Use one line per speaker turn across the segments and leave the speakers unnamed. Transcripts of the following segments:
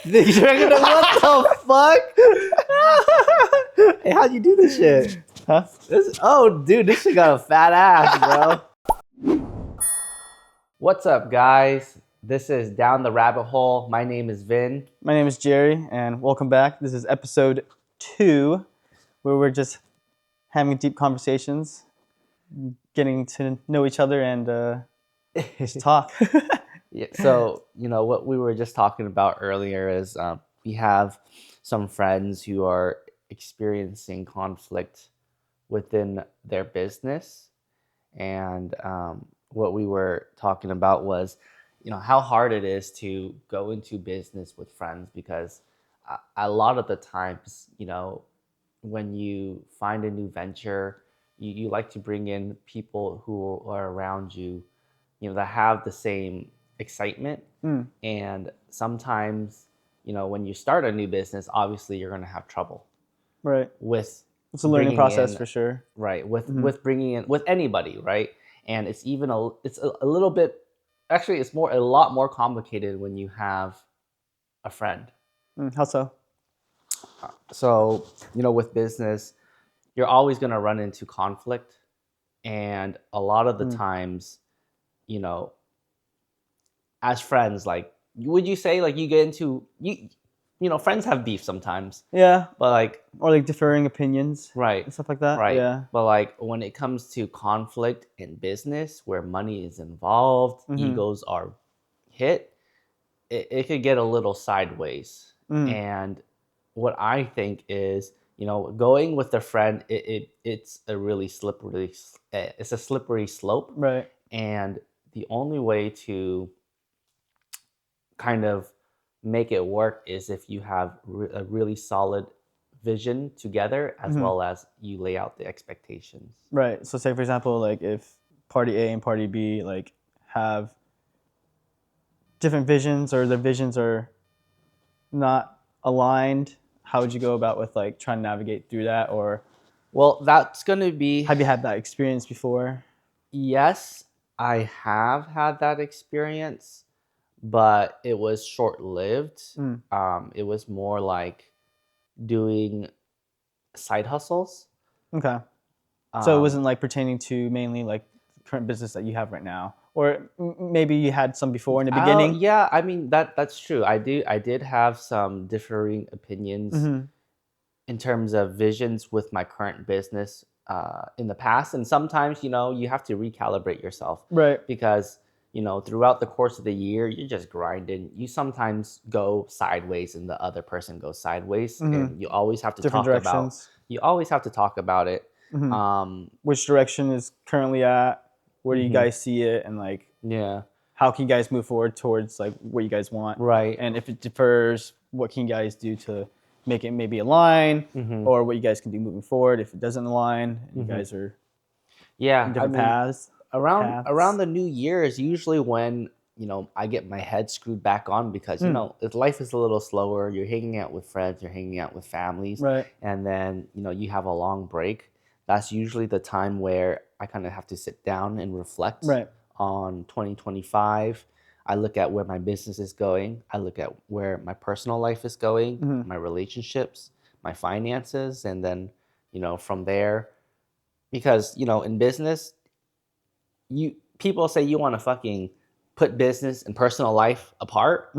What the fuck? Hey, how'd you do this shit?
Huh?
Dude, this shit got a fat ass, bro. What's up, guys? This is Down the Rabbit Hole. My name is Vin.
My name is Jerry, and welcome back. This is episode 2, where we're just having deep conversations, getting to know each other, and just talk.
Yeah, so, what we were just talking about earlier is we have some friends who are experiencing conflict within their business. And what we were talking about was, how hard it is to go into business with friends because a lot of the times, when you find a new venture, you like to bring in people who are around you, that have the same excitement. And sometimes, when you start a new business, obviously you're going to have trouble.
Right.
With
it's a learning process
in,
for sure.
Right. With bringing in with anybody, right? And it's even a little bit, actually it's a lot more complicated when you have a friend.
How so?
So, with business, you're always going to run into conflict, and a lot of the times, as friends, like, would you say like you get into friends have beef sometimes.
Yeah.
But
or like differing opinions.
Right.
And stuff like that.
Right.
Yeah.
But like when it comes to conflict in business where money is involved, egos are hit, it could get a little sideways. And what I think is, going with a friend, it's a really slippery slope.
Right.
And the only way to kind of make it work is if you have a really solid vision together, as well as you lay out the expectations.
Right. So say, for example, like if party A and party B like have different visions, or their visions are not aligned, how would you go about with like trying to navigate through that? Or
well, that's going to be,
have you had that experience before?
Yes, I have had that experience, but it was short-lived. It was more like doing side hustles.
Okay. So it wasn't like pertaining to mainly like current business that you have right now, or maybe you had some before in the beginning.
Yeah, I mean that's true. I did have some differing opinions in terms of visions with my current business in the past, and sometimes you have to recalibrate yourself,
right?
Because throughout the course of the year, you're just grinding. You sometimes go sideways and the other person goes sideways, and you always have to
Different
talk
directions.
you always have to talk about it.
Which direction is currently at? Where do you guys see it? And like,
Yeah.
how can you guys move forward towards like what you guys want?
Right.
And if it differs, what can you guys do to make it maybe align, or what you guys can do moving forward if it doesn't align? You guys are in different paths.
Around the new year is usually when I get my head screwed back on, because life is a little slower. You're hanging out with friends, you're hanging out with families,
Right.
And then you have a long break. That's usually the time where I kind of have to sit down and reflect on 2025. I look at where my business is going. I look at where my personal life is going, my relationships, my finances, and then from there, because in business, people say you want to fucking put business and personal life apart.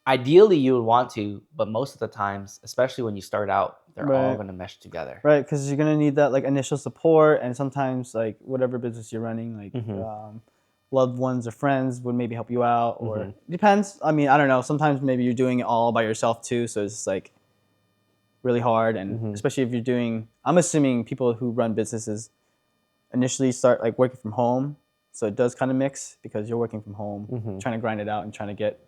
Ideally, you would want to, but most of the times, especially when you start out, they're all going to mesh together.
Right, because you're going to need that like initial support, and sometimes like whatever business you're running, like loved ones or friends would maybe help you out, or depends. I mean, I don't know. Sometimes maybe you're doing it all by yourself too, so it's like really hard, and especially if you're doing. I'm assuming people who run businesses initially start like working from home, so it does kind of mix because you're working from home, trying to grind it out and trying to get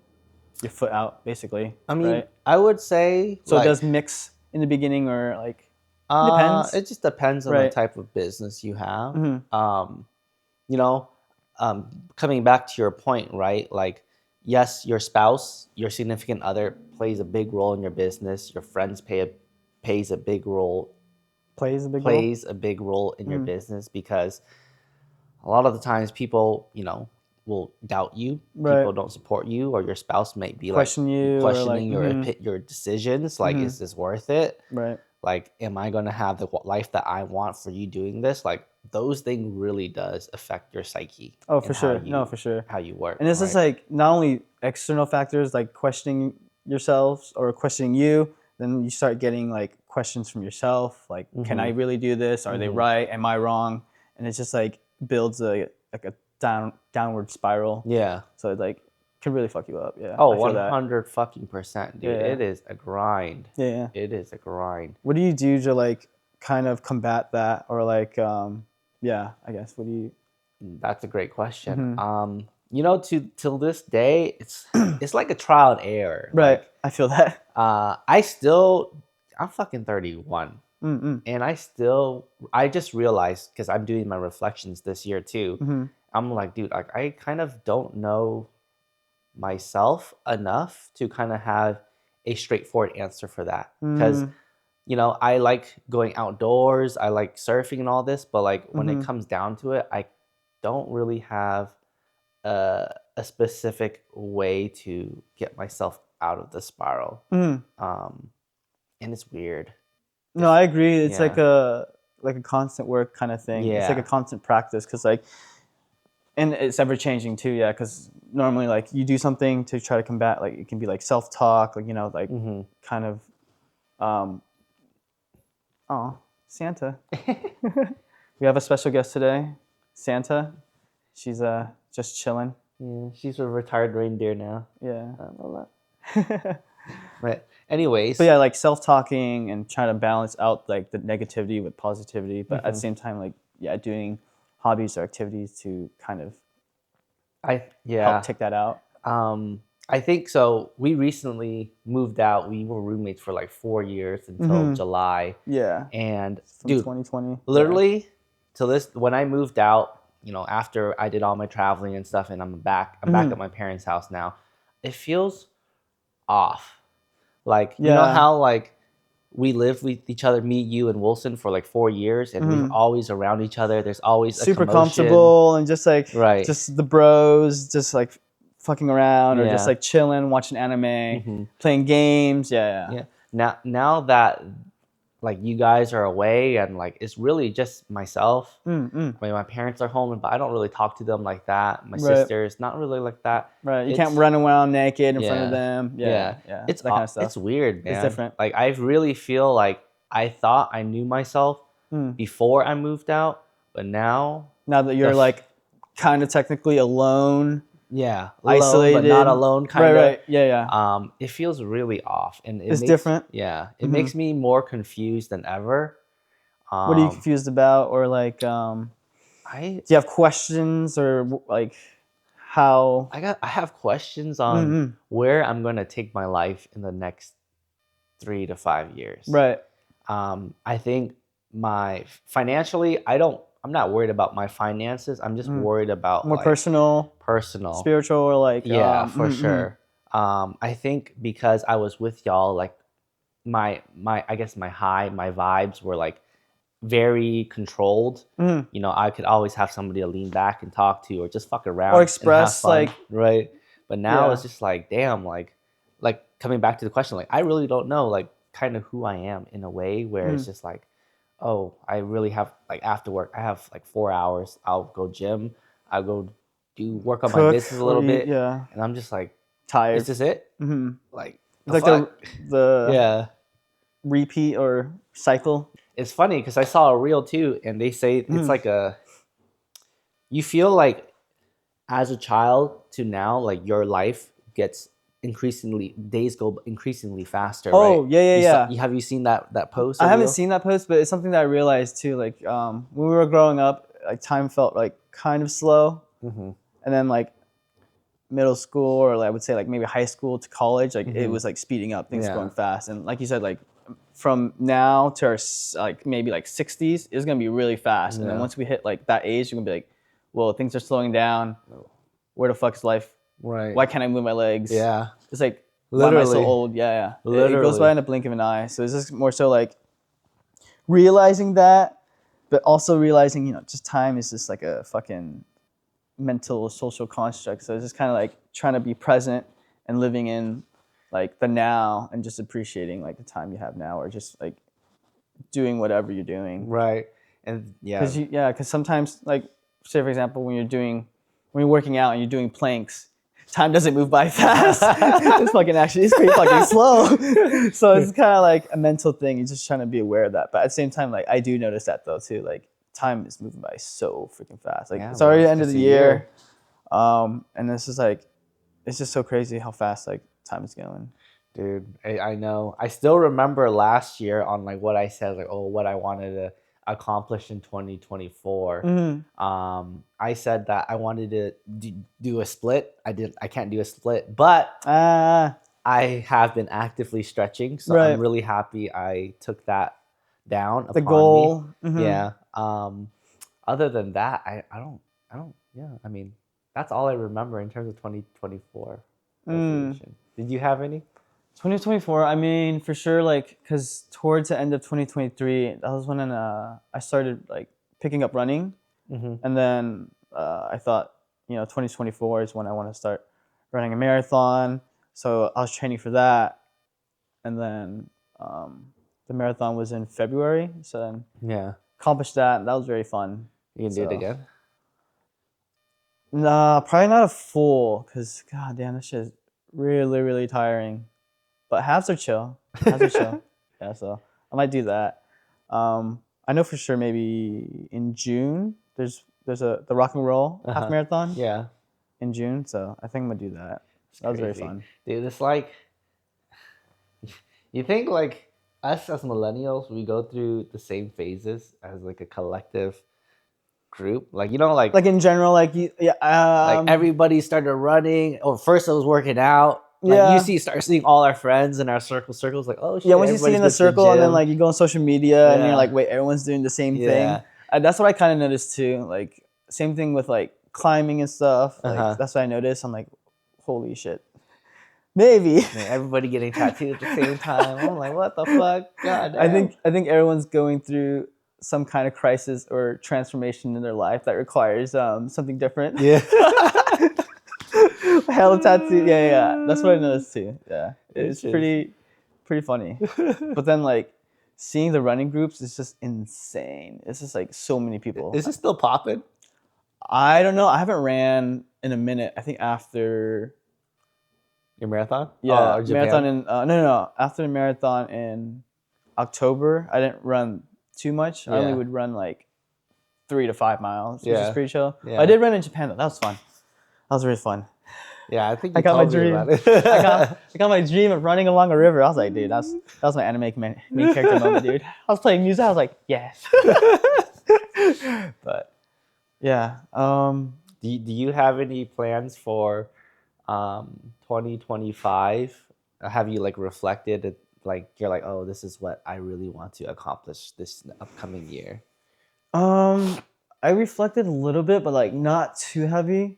your foot out, basically.
I mean,
right?
I would say
so. It does mix in the beginning, or like depends.
It just depends on the type of business you have. Coming back to your point, right? Like, yes, your spouse, your significant other plays a big role in your business. Your friends plays a big role.
Plays
a big role in your business, because a lot of the times people, will doubt you.
Right.
People don't support you, or your spouse might be
Question you, or,
questioning
like,
your decisions. Like, is this worth it?
Right.
Like, am I gonna have the life that I want for you doing this? Like, those things really does affect your psyche.
Oh, for
and
sure. No, for sure.
How you work.
And it's just like not only external factors like questioning yourselves or questioning you, then you start getting like questions from yourself, like, can I really do this? Are they right? Am I wrong? And it's just like builds a downward spiral.
Yeah.
So it like can really fuck you up. Yeah.
Oh,
I feel that.
100%, dude.
Yeah.
It is a grind.
Yeah.
It is a grind.
What do you do to like kind of combat that, or like yeah, I guess what do you?
That's a great question. You know, till this day, it's like a trial and error.
Right.
Like,
I feel that.
I'm fucking 31. And I just realized, because I'm doing my reflections this year too. I'm like, dude, like I kind of don't know myself enough to kind of have a straightforward answer for that. Because, you know, I like going outdoors, I like surfing and all this, but like when it comes down to it, I don't really have a specific way to get myself out of the spiral. And it's weird.
No, I agree. It's
Yeah.
like a constant work kind of thing. It's
Yeah.
like a constant practice, because like, and it's ever changing too. Yeah, because normally like you do something to try to combat, like it can be like self-talk, like, you know, like kind of oh, Santa. We have a special guest today, Santa. She's just chilling.
Yeah, she's a retired reindeer now.
Yeah.
Right. Anyways.
But yeah, like self-talking and trying to balance out like the negativity with positivity, but at the same time, like, yeah, doing hobbies or activities to kind of help take that out.
I think so. We recently moved out. We were roommates for like 4 years until July.
Yeah.
And
From
dude,
2020.
literally till this, when I moved out, you know, after I did all my traveling and stuff, and I'm back at my parents' house now, it feels off. Like, you know how like we lived with each other, me, you, and Wilson, for like 4 years, and we're always around each other. There's always
super
a commotion.
Comfortable, and just like
right.
just the bros, just like fucking around, or
Yeah.
just like chilling, watching anime, playing games. Yeah.
Now that like you guys are away, and like it's really just myself. I mean, my parents are home, but I don't really talk to them like that. My sisters, not really like that.
Right. You can't run around naked in front of them.
Yeah.
It's that kind of stuff.
It's weird, man.
It's different.
Like, I really feel like I thought I knew myself before I moved out, but now
that you're like kind of technically alone.
Yeah,
isolated,
alone, but not alone, kind of.
Right. Yeah.
It feels really off, and
it's different.
Yeah, it makes me more confused than ever.
What are you confused about, or like, do you have questions, or like how?
I have questions on where I'm gonna take my life in the next 3 to 5 years.
Right.
I think financially, I'm not worried about my finances. I'm just worried about
more
like,
personal, spiritual, or like
for sure. I think because I was with y'all, like my I guess my vibes were like very controlled. You know, I could always have somebody to lean back and talk to, or just fuck around
or express
and have fun,
like
right. But now it's just like, damn, like coming back to the question, like I really don't know like kind of who I am in a way where it's just like, oh, I really have like after work, I have like 4 hours. I'll go gym. I'll go work on my business a little bit.
Yeah.
And I'm just like
tired.
Is this it? Like
it's like the repeat or cycle.
It's funny because I saw a reel too, and they say it's like you feel like as a child to now, like your life gets days go increasingly faster.
Oh,
right?
Yeah.
Have you seen that post?
I haven't seen that post, but it's something that I realized too. Like when we were growing up, like time felt like kind of slow, and then like middle school, or like, I would say like maybe high school to college, like it was like speeding up, things going fast, and like you said, like from now to our like maybe like 60s, it's gonna be really fast, and then once we hit like that age, you're gonna be like, well, things are slowing down. Where the fuck is life?
Right.
Why can't I move my legs?
Yeah.
It's like,
literally.
why am I so old? Yeah.
Literally.
It goes by in a blink of an eye. So it's just more so like realizing that, but also realizing, you know, just time is just like a fucking mental social construct. So it's just kind of like trying to be present and living in like the now and just appreciating like the time you have now, or just like doing whatever you're doing.
Right. And yeah.
Because sometimes, like, say for example, when you're working out and you're doing planks, time doesn't move by fast. It's pretty fucking slow. So it's kind of like a mental thing. You're just trying to be aware of that. But at the same time, like, I do notice that though too. Like, time is moving by so freaking fast. Like, it's already the end of the year. And this is like, it's just so crazy how fast like time is going.
Dude, I know. I still remember last year on like what I said, like, oh, what I wanted to accomplish in 2024.
Mm-hmm.
I said that I wanted to do a split. I can't do a split, but I have been actively stretching, so I'm really happy I took that down.
The goal.
Me. Mm-hmm. Yeah. Other than that, I don't. Yeah. I mean, that's all I remember in terms of 2024 resolution. Did you have any?
2024, I mean, for sure, like, because towards the end of 2023, that was when I started, like, picking up running. Mm-hmm. And then I thought, 2024 is when I want to start running a marathon. So I was training for that. And then the marathon was in February. So then accomplished that. That was very fun.
You can do it again?
Nah, probably not a full, because, god damn, this shit is really, really tiring. But halves are chill. Yeah, so I might do that. I know for sure maybe in June there's the rock and roll half marathon.
Yeah.
In June, so I think I'm gonna do that. That was very fun.
Dude, it's like, you think like us as millennials, we go through the same phases as like a collective group, like like
in general, like
like everybody started running, or first it was working out. Like you start seeing all our friends in our circles, like, oh shit.
Yeah, once you see in the circle, and then like you go on social media and you're like, wait, everyone's doing the same thing. That's what I kind of noticed too. Like same thing with like climbing and stuff. Like that's what I noticed. I'm like, holy shit. Maybe.
Man, everybody getting tattooed at the same time. I'm like, what the fuck? God damn.
I think everyone's going through some kind of crisis or transformation in their life that requires something different.
Yeah.
Hella tattoo. Yeah. That's what I noticed too. Yeah. It's pretty funny. But then like seeing the running groups is just insane. It's just like so many people.
Is it still popping?
I don't know. I haven't ran in a minute. I think after
your marathon?
Yeah. Marathon in no. After the marathon in October, I didn't run too much. I only would run like 3 to 5 miles, which is pretty chill. Yeah. I did run in Japan though. That was fun. That was really fun.
Yeah, I think I got my
dream.
About it.
I got my dream of running along a river. I was like, dude, that was my anime main character moment, dude. I was playing music. I was like, yes. But yeah. Do
you have any plans for 2025? Have you like reflected? Like you're like, oh, this is what I really want to accomplish this upcoming year.
I reflected a little bit, but like not too heavy.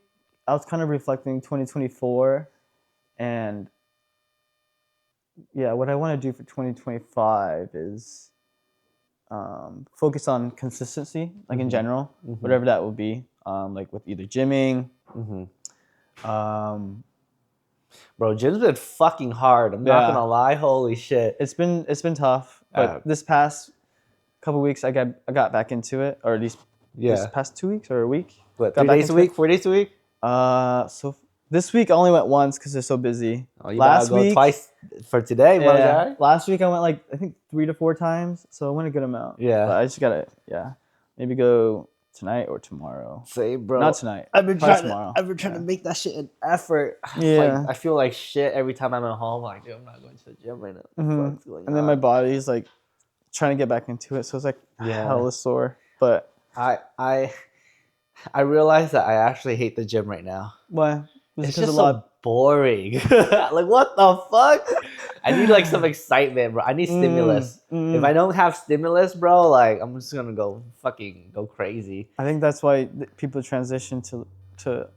I was kind of reflecting 2024, and what I want to do for 2025 is focus on consistency, like in general, whatever that will be, like with either gymming.
Bro, gym's been fucking hard. I'm not gonna lie. Holy shit,
it's been tough. But this past couple weeks, I got back into it, or at least this past 2 weeks or a week.
What, 3 days a week, 4 days a week?
So this week I only went once because they're so busy.
Oh, last week twice for today, my guy.
Last week I went like I think 3 to 4 times, so I went a good amount. Yeah, but I just gotta maybe go tonight or tomorrow.
Same, bro.
Not tonight.
I've been trying to make that shit an effort.
Yeah,
like, I feel like shit every time I'm at home. Like, dude, I'm not going to the gym right now. What's going on?
Then my body's like trying to get back into it, so it's like hella sore. But
I realize that I actually hate the gym right now.
Why?
It's just so boring. Like, what the fuck? I need like some excitement, bro. I need stimulus. If I don't have stimulus, bro, like I'm just gonna go crazy.
I think that's why people transition to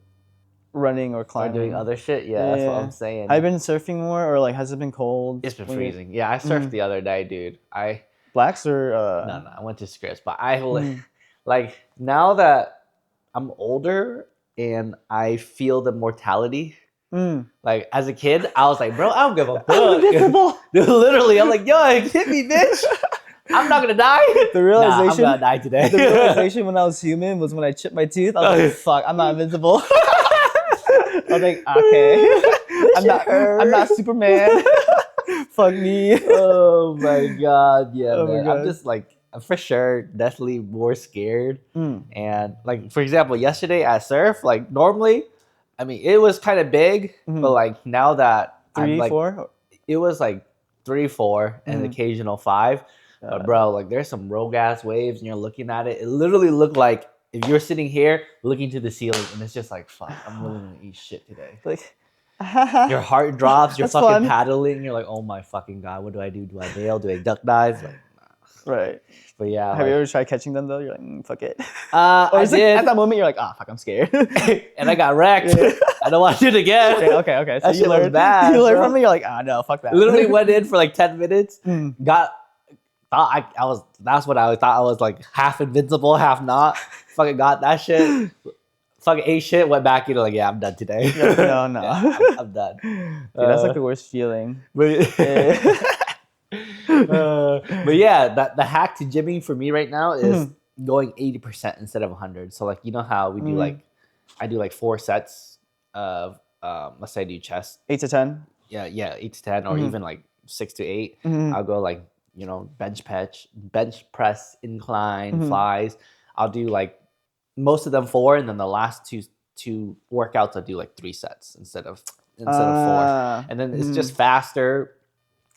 running or climbing.
Or doing other shit. Yeah, that's what I'm saying.
Have you been surfing more, or like has it been cold?
It's been freezing. Yeah, I surfed the other day, dude.
Blacks or
No, I went to Scripps, but I like now that I'm older, and I feel the mortality.
Mm.
Like as a kid, I was like, bro, I don't give a
I'm
fuck.
invincible.
Dude, literally, I'm like, yo, hit me, bitch. I'm not gonna die.
The realization,
I'm gonna die today.
the realization when I was human was when I chipped my tooth. I was like, fuck, I'm not invincible. I was like, okay, I'm not Superman. Fuck me.
Oh my god, yeah,
Oh my
man.
God.
I'm just like, for sure, definitely more scared.
Mm.
And like, for example, yesterday at surf, like normally, I mean, it was kind of big, but like now that I'm
3,
like,
4.
it was like 3, 4, and an occasional 5. But bro, like there's some rogue ass waves, and you're looking at it. It literally looked like if you're sitting here looking to the ceiling, and it's just like, fuck, I'm really gonna eat shit today.
Like,
Your heart drops. You're
That's
fucking
fun.
paddling. You're like, oh my fucking god, what do I do? Do I bail? Do I duck dive? Like, nah.
right.
But yeah,
Have you ever tried catching them though? You're like, fuck it. Or
I
it's like,
did,
at that moment, you're like, ah, fuck, I'm scared.
and I got wrecked.
Yeah.
I don't want to do it again.
Okay. So
That
you
shit was
learned,
bad,
you learned
bro.
from me. You're like, ah, no, fuck that.
Literally went in for like 10 minutes.
Mm.
Thought I was. That's what I thought. I was like half invincible, half not. Fucking got that shit. Fucking ate shit. Went back into like, yeah, I'm done today.
No.
Yeah, I'm done.
Dude, that's like the worst feeling.
But,
Yeah.
but yeah, the hack to gymming for me right now is going 80% instead of 100. So like, you know how we do like, I do like 4 sets of let's say I do chest.
8 to 10.
Yeah, 8 to 10, or even like 6 to 8.
Mhm.
I'll go like, you know, bench press, incline, flies. I'll do like most of them 4, and then the last two workouts I'll do like 3 sets instead of 4. And then it's just faster.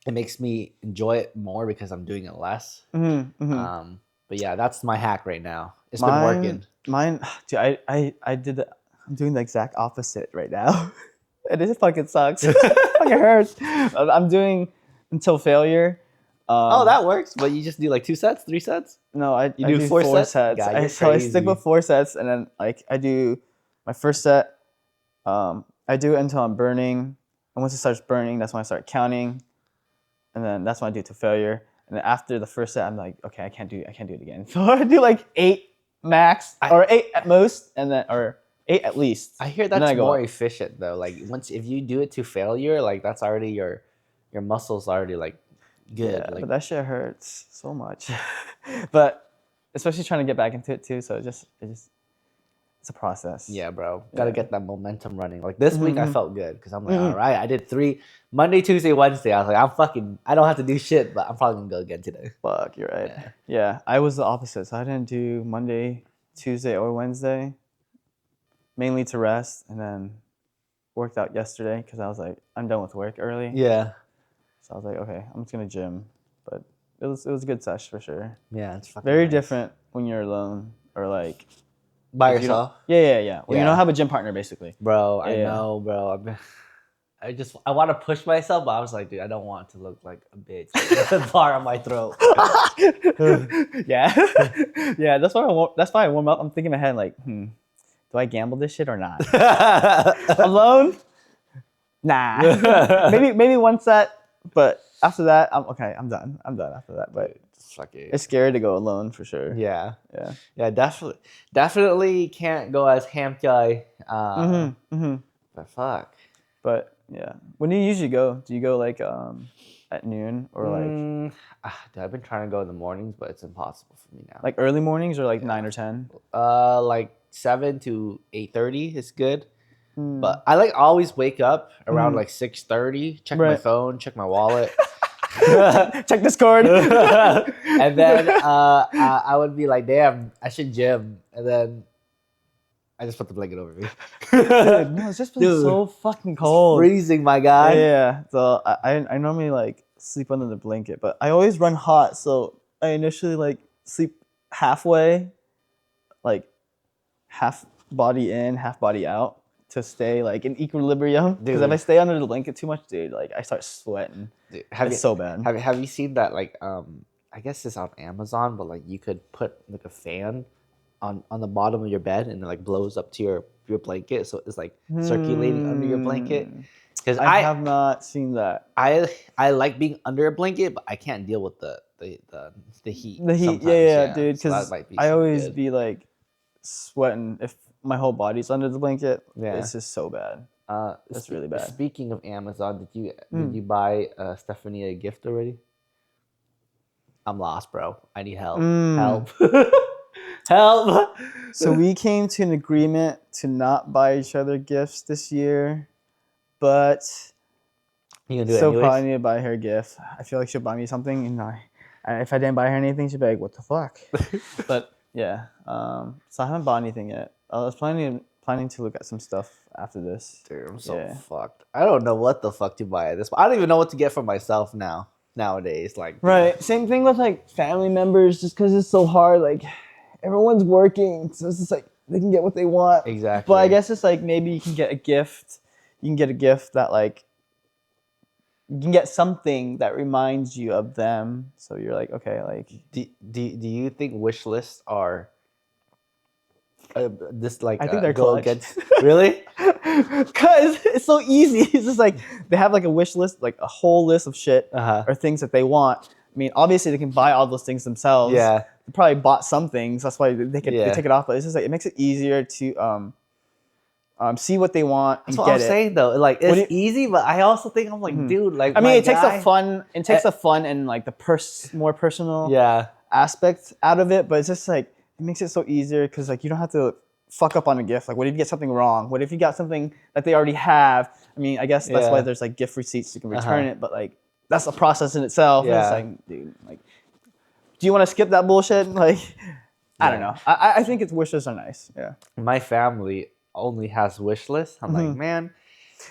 It makes me enjoy it more because I'm doing it less. But yeah, that's my hack right now. It's been working.
Mine, dude, I'm doing the exact opposite right now. And it fucking sucks. It fucking hurts. I'm doing until failure.
Oh, that works. But you just do like 2 sets, 3 sets?
No, I
do
do
4
4
sets?
sets.
God, you're
So I stick
crazy.
with 4 sets, and then like I do my first set. I do it until I'm burning, and once it starts burning, that's when I start counting, and then that's when I do it to failure. And then after the first set, I'm like, okay, I can't do it again. So I do like 8 max, or 8 at most, and then or 8 at least.
I hear
And then
that's
I go
more
up.
efficient though. Like if you do it to failure, like that's already your muscles already like good.
Yeah,
Like,
but that shit hurts so much. But especially trying to get back into it too. So it's a process.
yeah, bro. Gotta get that momentum running. Like this week, I felt good because I'm like, all right, I did 3 Monday, Tuesday, Wednesday. I was like, I don't have to do shit, but I'm probably gonna go again today.
Fuck, you're right. Yeah, I was the opposite. So I didn't do Monday, Tuesday, or Wednesday, mainly to rest, and then worked out yesterday because I was like, I'm done with work early.
Yeah,
So I was like, okay, I'm just gonna gym. But it was a good sesh for sure.
yeah, it's fucking
Very
nice.
different when you're alone or like
by
if you don't-
yourself,
Yeah. When you
Yeah.
don't have a gym partner, basically.
bro. I
Yeah.
know, bro. I want to push myself, but I was like, dude, I don't want to look like a bitch. With a bar on my throat.
Yeah, yeah. That's why I warm up. I'm thinking in my head like, do I gamble this shit or not? Alone? Nah. maybe 1 set, but after that, I'm okay. I'm done after that. But it's scary to go alone for sure.
Yeah,
Yeah.
definitely can't go as Hamtai. But fuck.
But yeah, when do you usually go? Do you go like at noon or like
Dude, I've been trying to go in the mornings, but it's impossible for me now.
like early mornings or like 9 or 10?
Like 7 to 8:30 is good. But I like always wake up around like 6:30, check my
Right.
phone, check my wallet.
Check Discord.
And then I would be like, damn, I should gym. And then I just put the blanket over me.
Dude, no, it's just been
Dude,
so fucking cold.
Freezing, my guy.
Yeah. So I normally like sleep under the blanket, but I always run hot. So I initially like sleep halfway, like half body in, half body out to stay like in equilibrium. Because if I stay under the blanket too much, dude, like I start sweating.
Dude,
It's so bad.
Have you seen that? Like, I guess it's on Amazon, but like you could put like a fan on the bottom of your bed, and it like blows up to your blanket, so it's like circulating under your blanket. Because
I have not seen that.
I like being under a blanket, but I can't deal with the heat.
The heat,
sometimes,
yeah, dude.
So
Because
that might be
I
something
always
good.
be like sweating. my whole body's under the blanket.
Yeah.
It's just so bad. It's really bad.
Speaking of Amazon, did you buy Stephanie a gift already? I'm lost, bro. I need help. Help. Help.
So we came to an agreement to not buy each other gifts this year, but
You gonna do it
still
anyways?
probably need to buy her a gift. I feel like she'll buy me something, and if I didn't buy her anything, she'd be like, "What the fuck?" But yeah, so I haven't bought anything yet. I was planning to look at some stuff after this.
Dude, I'm so fucked. I don't know what the fuck to buy at this. I don't even know what to get for myself nowadays. Like,
Right. Same thing with like family members, just because it's so hard. Like everyone's working, so it's just like they can get what they want.
Exactly.
But I guess it's like maybe you can get a gift. You can get a gift that like you can get something that reminds you of them. So you're like, okay, like
do you think wish lists are this like
I think they're
go
clutch.
against really?
Because it's so easy. It's just like they have like a wish list, like a whole list of shit or things that they want. I mean, obviously they can buy all those things themselves.
Yeah.
They probably bought some things. That's why they take it off. But it's just like it makes it easier to see what they want and
That's what
get
I'm
it.
saying though. Like it's easy, but I also think I'm like, dude, like
I mean,
my
it takes
guy-
the fun. It takes the fun and like the more personal
Yeah.
aspect out of it. But it's just like it makes it so easier because like you don't have to fuck up on a gift. Like, what if you get something wrong? What if you got something that they already have? I mean, I guess that's why there's like gift receipts you can return it. But like that's a process in itself. And it's like, dude, like, do you want to skip that bullshit? Like, I don't know. I think its wishes are nice. Yeah.
My family only has wish lists. I'm like, man,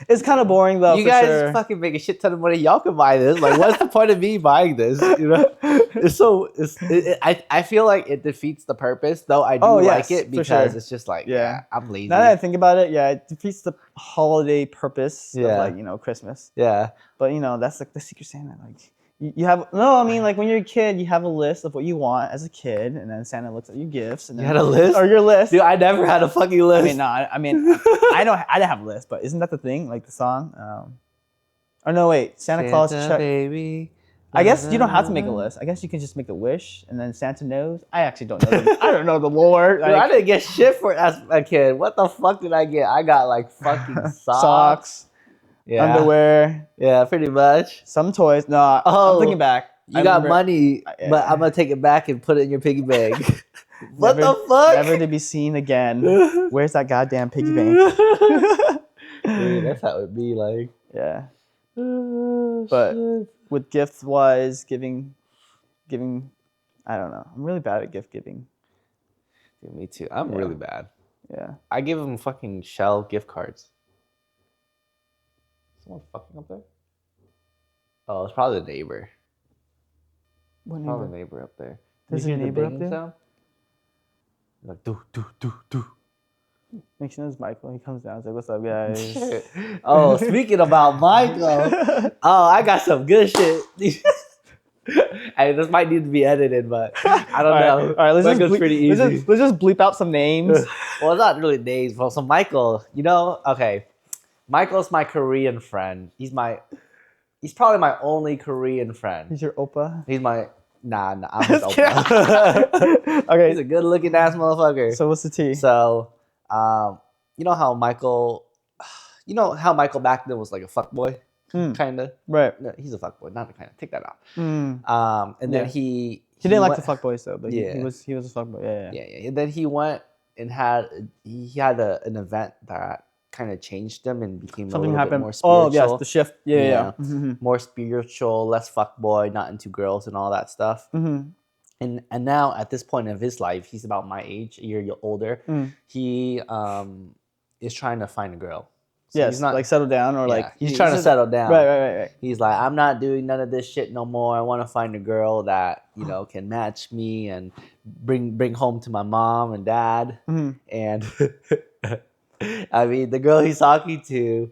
It's kind of boring though.
you
for
guys
sure.
fucking make a shit ton of money. Y'all can buy this. Like, what's the point of me buying this? You know, I feel like it defeats the purpose. Though I do like it because it's just like, I'm lazy.
Now that I think about it, it defeats the holiday purpose of like Christmas.
Yeah,
but that's like the Secret Santa. Like you have I mean like when you're a kid, you have a list of what you want as a kid, and then Santa looks at your gifts. And then,
you had a list
or your list.
Dude, I never had a fucking list.
I mean, I didn't have a list, but isn't that the thing? Like the song. Oh no, wait, Santa Claus check.
Baby.
I guess you don't have to make a list. I guess you can just make a wish, and then Santa knows. I actually don't know. I don't know the lore.
Dude, I didn't get shit for it as a kid. What the fuck did I get? I got like fucking socks.
Underwear.
Yeah, pretty much.
Some toys. No, I'm thinking back.
You got money, but I'm gonna take it back and put it in your piggy bank. What the fuck?
Never to be seen again. Where's that goddamn piggy bank?
Dude, that's how it be like.
Yeah. But with gifts wise, giving, I don't know. I'm really bad at gift giving.
Dude, me too. I'm really bad.
Yeah.
I give them fucking Shell gift cards. Someone fucking up there? Oh, it's probably the neighbor.
What neighbor?
Probably the neighbor up there.
There's
You
a
hear the
neighbor up
banging
there?
sound? Like do.
Makes sense, Michael. He comes down. He's like, "What's up, guys?"
Oh, speaking about Michael. Oh, I got some good shit. Hey, this might need to be edited, but I don't know.
All right,
Michael's pretty easy.
Let's just bleep out some names.
Well, it's not really names. Well, so Michael, okay. Michael's my Korean friend. He's probably my only Korean friend.
He's your oppa.
He's my I'm his oppa.
Okay.
He's a good looking ass motherfucker.
So what's the tea?
So, you know how Michael back then was like a fuckboy, kind of.
Right.
No, he's a fuckboy, not a kind of. Take that out. And then
he didn't like the fuckboys though, but he was a fuckboy.
Yeah. And then he went and had an event that kind of changed him and became
Something
a little
happened.
bit more spiritual.
Oh yes, the shift. Yeah.
More spiritual, less fuckboy, not into girls and all that stuff. And now at this point of his life, he's about my age, a year older. He is trying to find a girl. So
he's not like settle down or like
he's trying to settle down.
Right.
He's like, I'm not doing none of this shit no more. I want to find a girl that can match me and bring home to my mom and dad. And I mean, the girl he's talking to,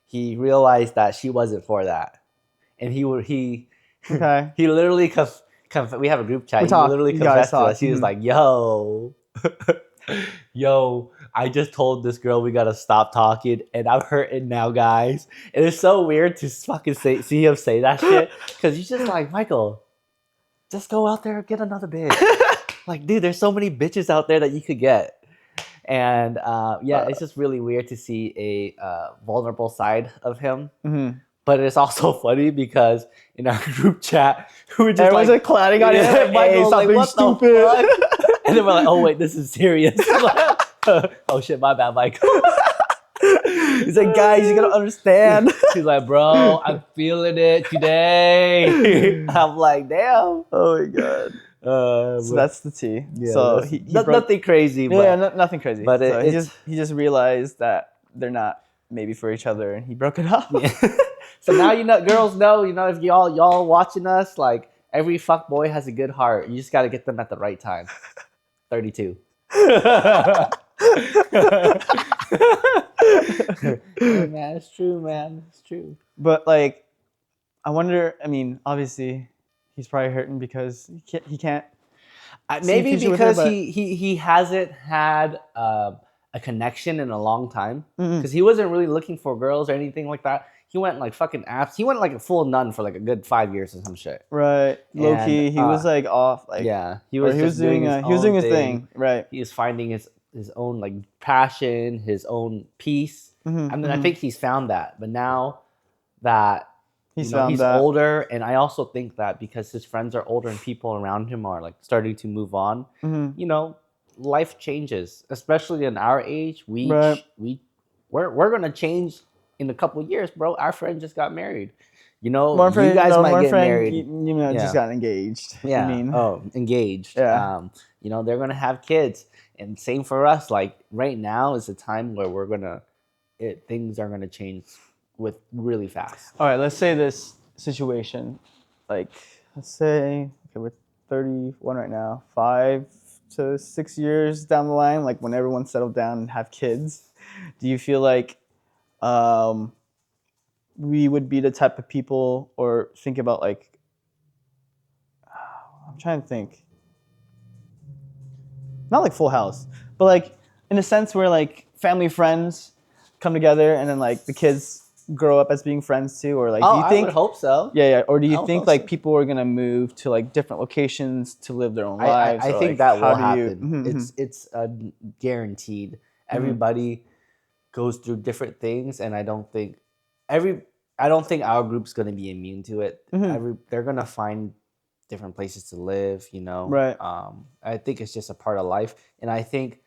he realized that she wasn't for that, and he literally we have a group chat. He literally confessed to us. He was like, "Yo, I just told this girl we gotta stop talking, and I'm hurting now, guys." And it's so weird to fucking see him say that shit because he's just like, Michael, just go out there and get another bitch. Like, dude, there's so many bitches out there that you could get. And it's just really weird to see a vulnerable side of him.
Mm-hmm.
But it's also funny because in our group chat, we were just
everyone's like clowning on it. Like, Michael's
stop
like,
being
what
stupid.
the fuck?
And then we're like, oh wait, this is serious. Oh shit, my bad, Michael.
He's like, guys, you gotta understand.
He's like, bro, I'm feeling it today. I'm like, damn.
Oh my god. So that's the tea.
Yeah,
so he
nothing crazy. But,
yeah, nothing crazy.
But
so he just realized that they're not maybe for each other, and he broke it off.
Yeah. So now girls know. If y'all watching us, like every fuck boy has a good heart. You just got to get them at the right time. 32. Yeah, man, it's true, man. It's true.
But like, I wonder. I mean, obviously, he's probably hurting because he can't.
Maybe because he hasn't had a connection in a long time. Because he wasn't really looking for girls or anything like that. He went like fucking apps. He went like a full nun for like a good 5 years or some shit.
Right, low key. He was like off. Like
he was doing his
thing. Right.
He was finding his own like passion, his own peace. And then I think he's found that. But now that he's older, and I also think that because his friends are older and people around him are like starting to move on, life changes, especially in our age. We're gonna change in a couple of years, bro. Our friend just got married. You guys might get married.
Just got engaged.
Yeah. Engaged.
Yeah.
They're gonna have kids, and same for us. Like right now is the time where things are gonna change with really fast.
All right, let's say this situation, like let's say we're 31 right now, 5 to 6 years down the line, like when everyone's settled down and have kids, do you feel like we would be the type of people, or think about like I'm trying to think, not like Full House, but like in a sense where like family friends come together and then like the kids grow up as being friends too, or like do you think?
I would hope so.
Yeah. Or do you think like people are gonna move to like different locations to live their own lives?
I think that will happen. It's guaranteed. Everybody goes through different things, and I don't think our group's gonna be immune to it. They're gonna find different places to live.
Right.
I think it's just a part of life, and I think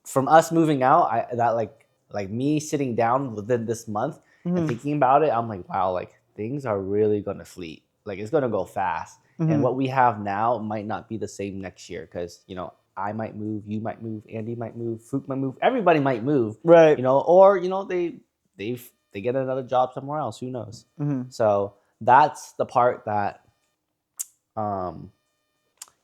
from us moving out, like me sitting down within this month. And thinking about it, I'm like, wow, like things are really gonna fleet. Like it's gonna go fast. And what we have now might not be the same next year because I might move, you might move, Andy might move, Fook might move, everybody might move.
Right.
Or they get another job somewhere else. Who knows? So that's the part that kind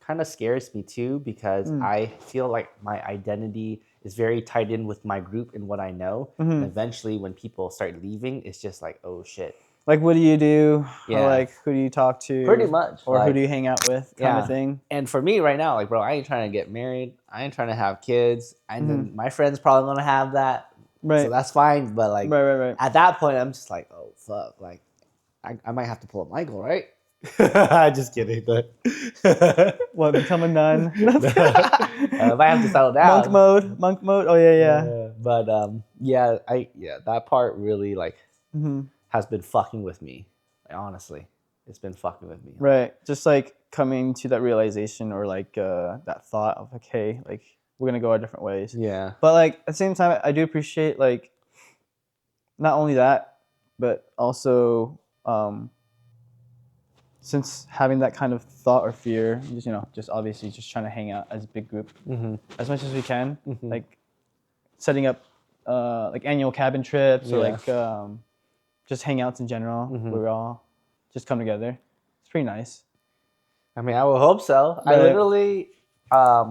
of scares me too, because I feel like my identity is very tied in with my group and what I know. And eventually when people start leaving, it's just like, oh shit.
Like, what do you do? Yeah. Or like, who do you talk to?
Pretty much.
Or who do you hang out with kind of thing?
And for me right now, like, bro, I ain't trying to get married. I ain't trying to have kids. And then my friend's probably going to have that. Right. So that's fine. But like,
right.
At that point, I'm just like, oh, fuck. Like, I might have to pull up Michael, right? Just kidding. But
what, become a nun?
I might have to settle down.
Monk mode. Oh yeah.
But that part really like has been fucking with me. Honestly, it's been fucking with me.
Right, just like coming to that realization, or like that thought of like, hey, like we're gonna go our different ways.
Yeah.
But like at the same time, I do appreciate like not only that, but also since having that kind of thought or fear, just obviously just trying to hang out as a big group as much as we can, like setting up like annual cabin trips or like just hangouts in general where we all just come together. It's pretty nice.
I mean, I would hope so. Right. I literally, I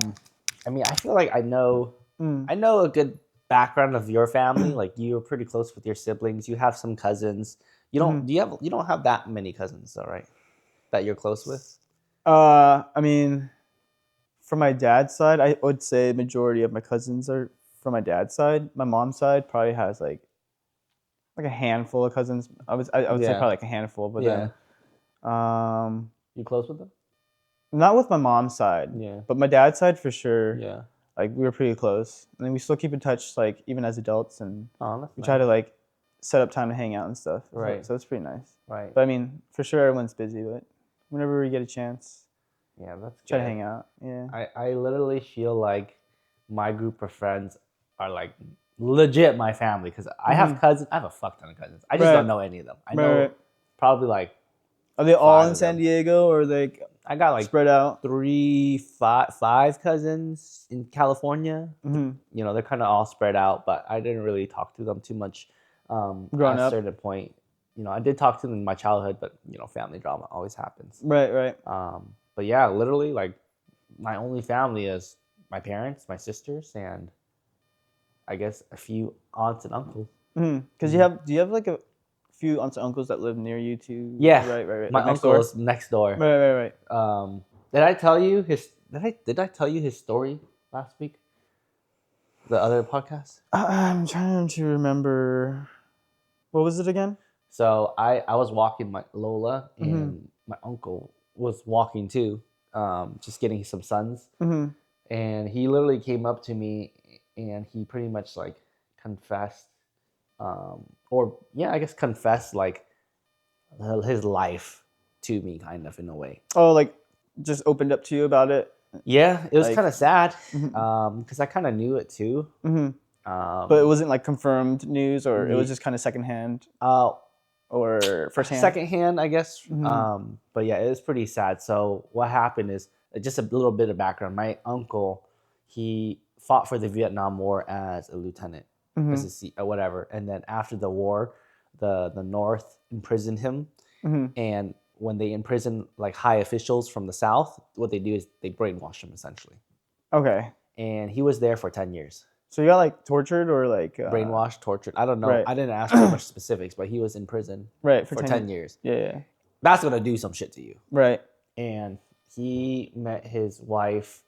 feel like I know a good background of your family. Like you're pretty close with your siblings. You have some cousins. You don't you don't have that many cousins though, right? That you're close with?
I mean, from my dad's side, I would say the majority of my cousins are from my dad's side. My mom's side probably has like a handful of cousins. I would say probably like a handful, but then
you close with them?
Not with my mom's side.
Yeah.
But my dad's side for sure.
Yeah.
like we were pretty close, and then we still keep in touch, like even as adults, and
Oh, that's
we
nice.
try to like set up time to hang out and stuff.
Right.
So it's pretty nice.
Right.
But I mean, for sure, everyone's busy, but whenever we get a chance,
Yeah, that's
try
good.
to hang out. Yeah.
I literally feel like my group of friends are like legit my family because I have cousins. I have a fuck ton of cousins. I just don't know any of them. I know probably like.
Are they all in
of
San
them.
Diego, or are they
I got like
spread out?
five cousins in California.
Mm-hmm.
You know, they're kind of all spread out, but I didn't really talk to them too much.
Growing
at a
up.
certain point, you know, I did talk to them in my childhood, but you know, family drama always happens.
Right.
But yeah, literally, like my only family is my parents, my sisters, and I guess a few aunts and uncles.
Because do you have like a few aunts and uncles that live near you too?
Yeah,
Right.
My
like
uncle is next door.
Right.
Did I tell you did I tell you his story last week? The other podcast?
I'm trying to remember. What was it again?
So I was walking my Lola, and my uncle was walking too, just getting some suns. And he literally came up to me, and he pretty much like confessed, confessed like his life to me, kind of in a way.
Oh, like just opened up to you about it.
Yeah, it was
Like-
kind of sad because I kind of knew it too.
But it wasn't like confirmed news, or it was just kind of secondhand or firsthand.
Secondhand, I guess. But yeah, it was pretty sad. So what happened is just a little bit of background. My uncle, he fought for the Vietnam War as a lieutenant, or whatever. And then after the war, the North imprisoned him. And when they imprison like high officials from the South, what they do is they brainwash them essentially.
Okay.
And he was there for 10 years.
So you got like tortured or like
Brainwashed, tortured. I don't know.
Right.
I didn't ask for much specifics, but he was in prison
for
for 10 years.
Yeah.
That's going to do some shit to you.
Right.
And he met his wife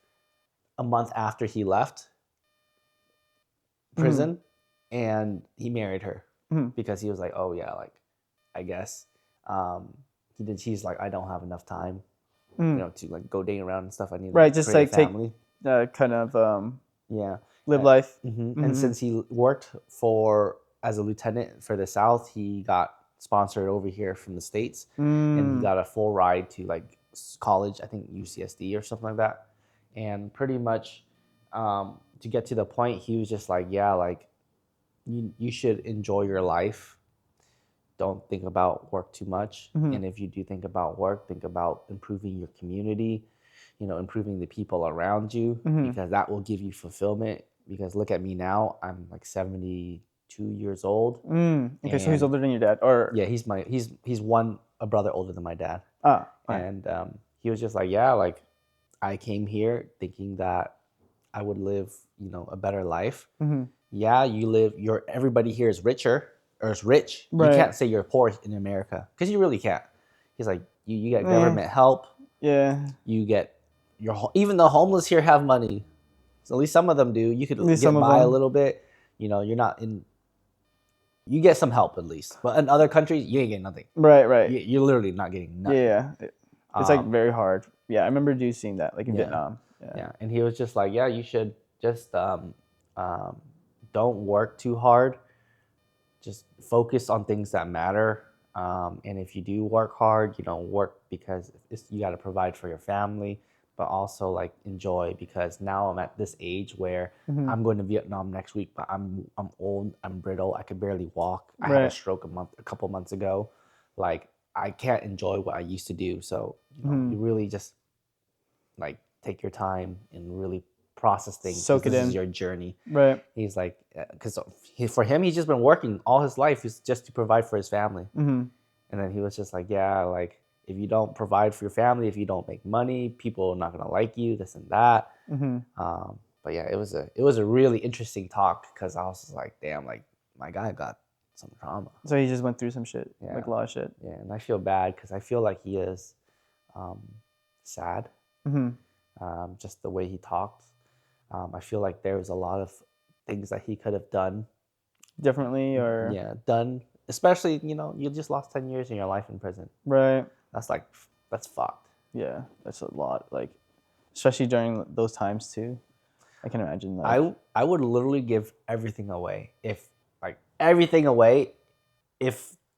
a month after he left prison, and he married her because he was like, oh yeah, like I guess she's like, I don't have enough time, you know, to like go dating around and stuff. I need
Right,
to
just
create
like
a family.
take kind of
Yeah.
live life.
And since he worked as a lieutenant for the South, he got sponsored over here from the States, and he got a full ride to like college, I think UCSD or something like that. And pretty much to get to the point, he was just like, yeah, like you should enjoy your life. Don't think about work too much. And if you do think about work, think about improving your community, you know, improving the people around you, because that will give you fulfillment. Because look at me now, I'm like 72 years old.
Okay, so he's older than your dad, or
yeah, he's a brother older than my dad. And he was just like, yeah, like I came here thinking that I would live, you know, a better life. Yeah, everybody here is richer or is rich.
Right.
You can't say you're poor in America because you really can't. He's like, you get government help.
Yeah.
You get even the homeless here have money. So at least some of them do. You could get by a little bit. You know, you're not in. You get some help at least, but in other countries, you ain't getting nothing.
Right.
You're literally not getting nothing.
Yeah. It's like very hard. Yeah, I remember seeing that, like in Vietnam.
Yeah, and he was just like, yeah, you should just don't work too hard. Just focus on things that matter. And if you do work hard, you know, work because you got to provide for your family, but also like enjoy, because now I'm at this age where I'm going to Vietnam next week, but I'm old, I'm brittle, I could barely walk. I had a stroke a couple months ago. Like I can't enjoy what I used to do. So you know, you really just like take your time and really process things.
Soak it in.
This is your journey.
Right.
He's like, because for him, he's just been working all his life is just to provide for his family. And then he was just like, yeah, like if you don't provide for your family, if you don't make money, people are not gonna like you, this and that. But yeah, it was a really interesting talk because I was just like, damn, like my guy got some trauma.
So he just went through some shit, like a lot of shit.
Yeah, and I feel bad because I feel like he is sad. Just the way he talked. I feel like there was a lot of things that he could have done
differently, or
done. Especially, you know, you just lost 10 years in your life in prison.
Right.
That's fucked.
Yeah, that's a lot. Like, especially during those times too. I can imagine. Like,
I would literally give everything away if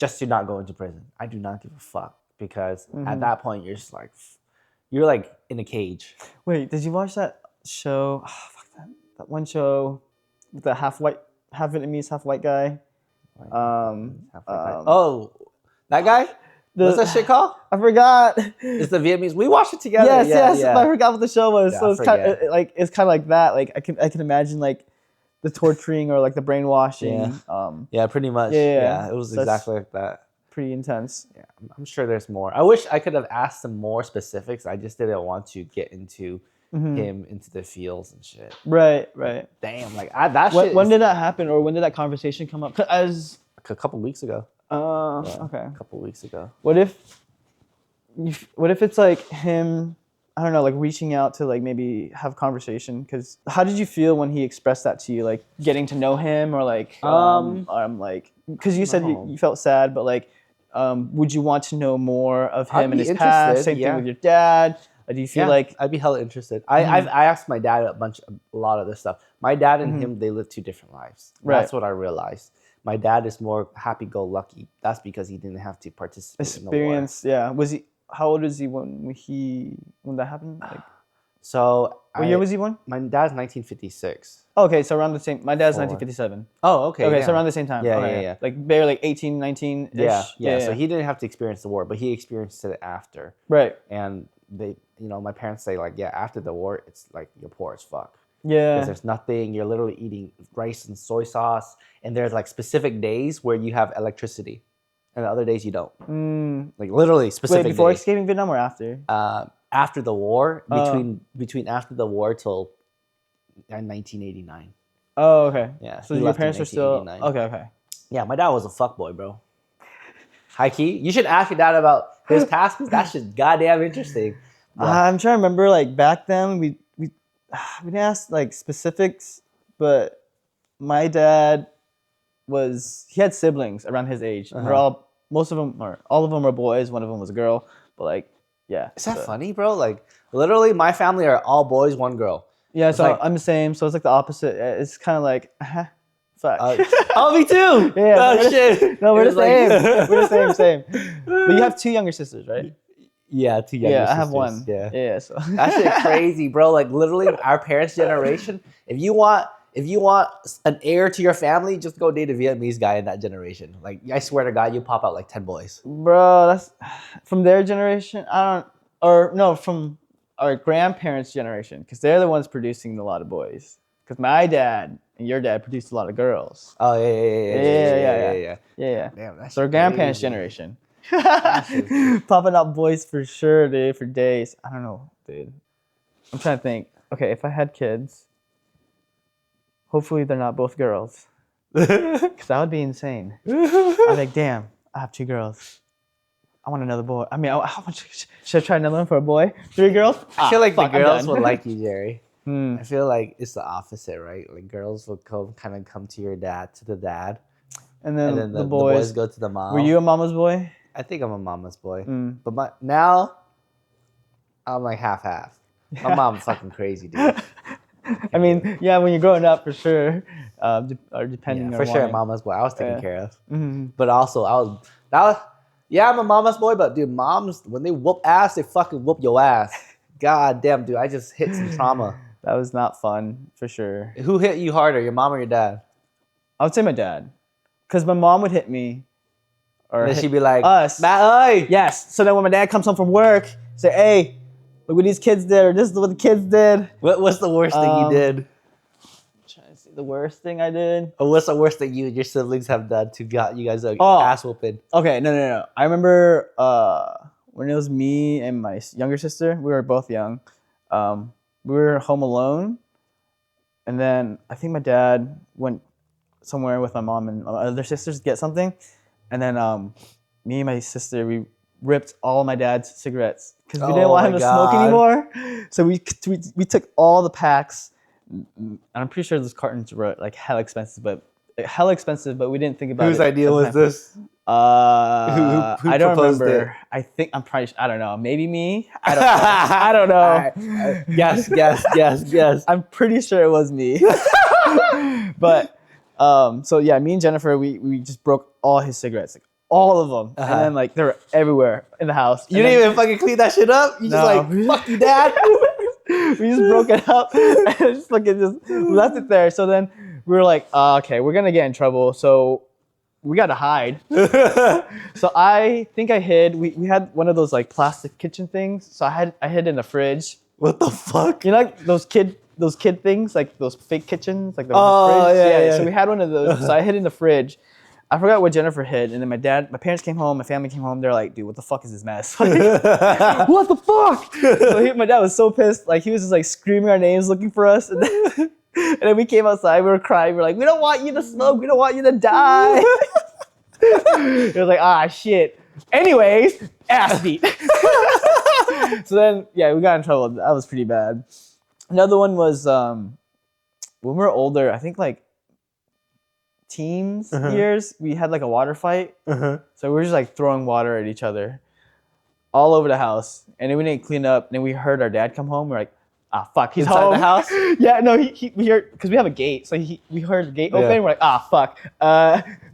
just to not go into prison. I do not give a fuck because at that point you're just like in a cage.
Wait, did you watch that show? Oh, fuck that one show with the half white, half Vietnamese, half white guy.
Oh, that guy. What's that shit called?
I forgot.
It's the Vietnamese. We watched it together.
Yes. I forgot what the show was.
Yeah,
so it's kind of like that. Like I can imagine like the torturing or like the brainwashing.
Yeah, pretty much.
Yeah.
It was
So
exactly like that.
Pretty intense.
Yeah, I'm sure there's more. I wish I could have asked some more specifics. I just didn't want to get into him into the fields and shit.
Right.
Damn, like
when did that happen, or when did that conversation come up? As
a couple weeks ago.
Okay.
A couple weeks ago.
What if it's like him? I don't know, like reaching out to like maybe have conversation. Because how did you feel when he expressed that to you? Like getting to know him, or like like because you said you felt sad, but like would you want to know more of him and his past? Same thing with your dad. Do you feel like
I'd be hella interested? I asked my dad a lot of this stuff. My dad and him, they live two different lives.
Right.
That's what I realized. My dad is more happy-go-lucky. That's because he didn't have to participate in the war.
Yeah. Was he? How old is he when that happened? Like,
so
what year was he born?
My dad's 1956.
Okay, so around the same. My dad's 1957.
Oh, okay.
Okay, so around the same time.
Yeah.
Like barely like 18, 19 ish.
Yeah. So he didn't have to experience the war, but he experienced it after.
Right.
And they, my parents say like, after the war, it's like you're poor as fuck.
Yeah.
Because there's nothing. You're literally eating rice and soy sauce, and there's like specific days where you have electricity, and the other days you don't. Like literally specific.
Wait, before
days.
escaping Vietnam or after?
After the war, between after the war till 1989.
Oh, okay.
Yeah.
So your parents were still okay.
Yeah, my dad was a fuckboy, bro. High key. You should ask your dad about his past because that's just goddamn interesting.
I'm trying to remember. Like back then, we didn't ask like specifics, but my dad he had siblings around his age. Most of them, or all of them, were boys. One of them was a girl. But like, yeah.
Is that funny, bro? Like, literally, my family are all boys, one girl.
Yeah, so like, I'm the same. So it's like the opposite. It's kind of like, fuck.
Oh, me too.
Yeah.
Oh, shit.
No, we're the same. We're the same. But you have two younger sisters, right?
Yeah, two younger sisters.
I have one.
Yeah.
So
that shit crazy, bro. Like literally, our parents' generation. If you want an heir to your family, just go date a Vietnamese guy in that generation. Like I swear to God, you pop out like 10 boys.
Bro, that's from their generation. From our grandparents' generation, because they're the ones producing a lot of boys. Because my dad and your dad produced a lot of girls.
Oh yeah.
Damn, that's our grandparents' generation. Popping out boys for sure, dude, for days. I don't know, dude. I'm trying to think. Okay, if I had kids, hopefully they're not both girls. Because that would be insane. I'm like, damn, I have two girls. I want another boy. I mean, how much should I try another one for a boy? 3 girls?
I feel like the girls would like you, Jerry. I feel like it's the opposite, right? Like girls would come to your dad, to the dad. And then the boys go to the mom.
Were you a mama's boy?
I think I'm a mama's boy. But now, I'm like half-half. My mom's fucking crazy, dude.
I mean, yeah, when you're growing up, for sure. Or depending on
for sure, mama's boy. I was taken care of. But also, I'm a mama's boy, but dude, moms, when they whoop ass, they fucking whoop your ass. God damn, dude, I just hit some trauma.
That was not fun, for sure.
Who hit you harder, your mom or your dad?
I would say my dad. Because my mom would hit me. Or
then she'd be like,
us. Yes. So then when my dad comes home from work, say, hey, look what these kids did, or this is what the kids did.
What's the worst thing you did?
I'm trying to see the worst thing I did.
Or what's the worst thing you and your siblings have done to got you guys ass whooping?
Okay, no. I remember when it was me and my younger sister, we were both young. We were home alone. And then I think my dad went somewhere with my mom and my other sisters to get something. And then me and my sister, we ripped all my dad's cigarettes because we didn't want him to smoke anymore. So we took all the packs. And I'm pretty sure those cartons were like hella expensive, but we didn't think about it.
Whose idea was this? Who
I don't
proposed
remember.
it?
I don't know. Maybe me. I don't know. I don't know.
Right. Guess.
I'm pretty sure it was me. But so yeah, me and Jennifer, we just broke all his cigarettes, like all of them, and then like they were everywhere in the house.
You didn't even fucking clean that shit up. You just like fuck you, dad.
We just broke it up and just fucking just left it there. So then we were like, okay, we're gonna get in trouble. So we gotta hide. So I think I hid. We had one of those like plastic kitchen things. So I hid in the fridge.
What the fuck?
You know, like those kid things, like those fake kitchens, like the
fridge?
Yeah. So we had one of those. So I hid in the fridge. I forgot what Jennifer hid, and then my parents came home, my family came home. They're like, "Dude, what the fuck is this mess? Like, what the fuck?" So my dad was so pissed. Like he was just like screaming our names, looking for us. And then we came outside. We were crying. We were like, "We don't want you to smoke. We don't want you to die." It was like, shit. Anyways, ass beat. So then, yeah, we got in trouble. That was pretty bad. Another one was when we were older. I think like teens years, we had like a water fight. So we were just like throwing water at each other all over the house, and then we didn't clean up. And then we heard our dad come home. We're like, fuck, he's
inside
home.
the house.
Yeah, no, we heard because we have a gate, so we heard the gate open. We're like, fuck,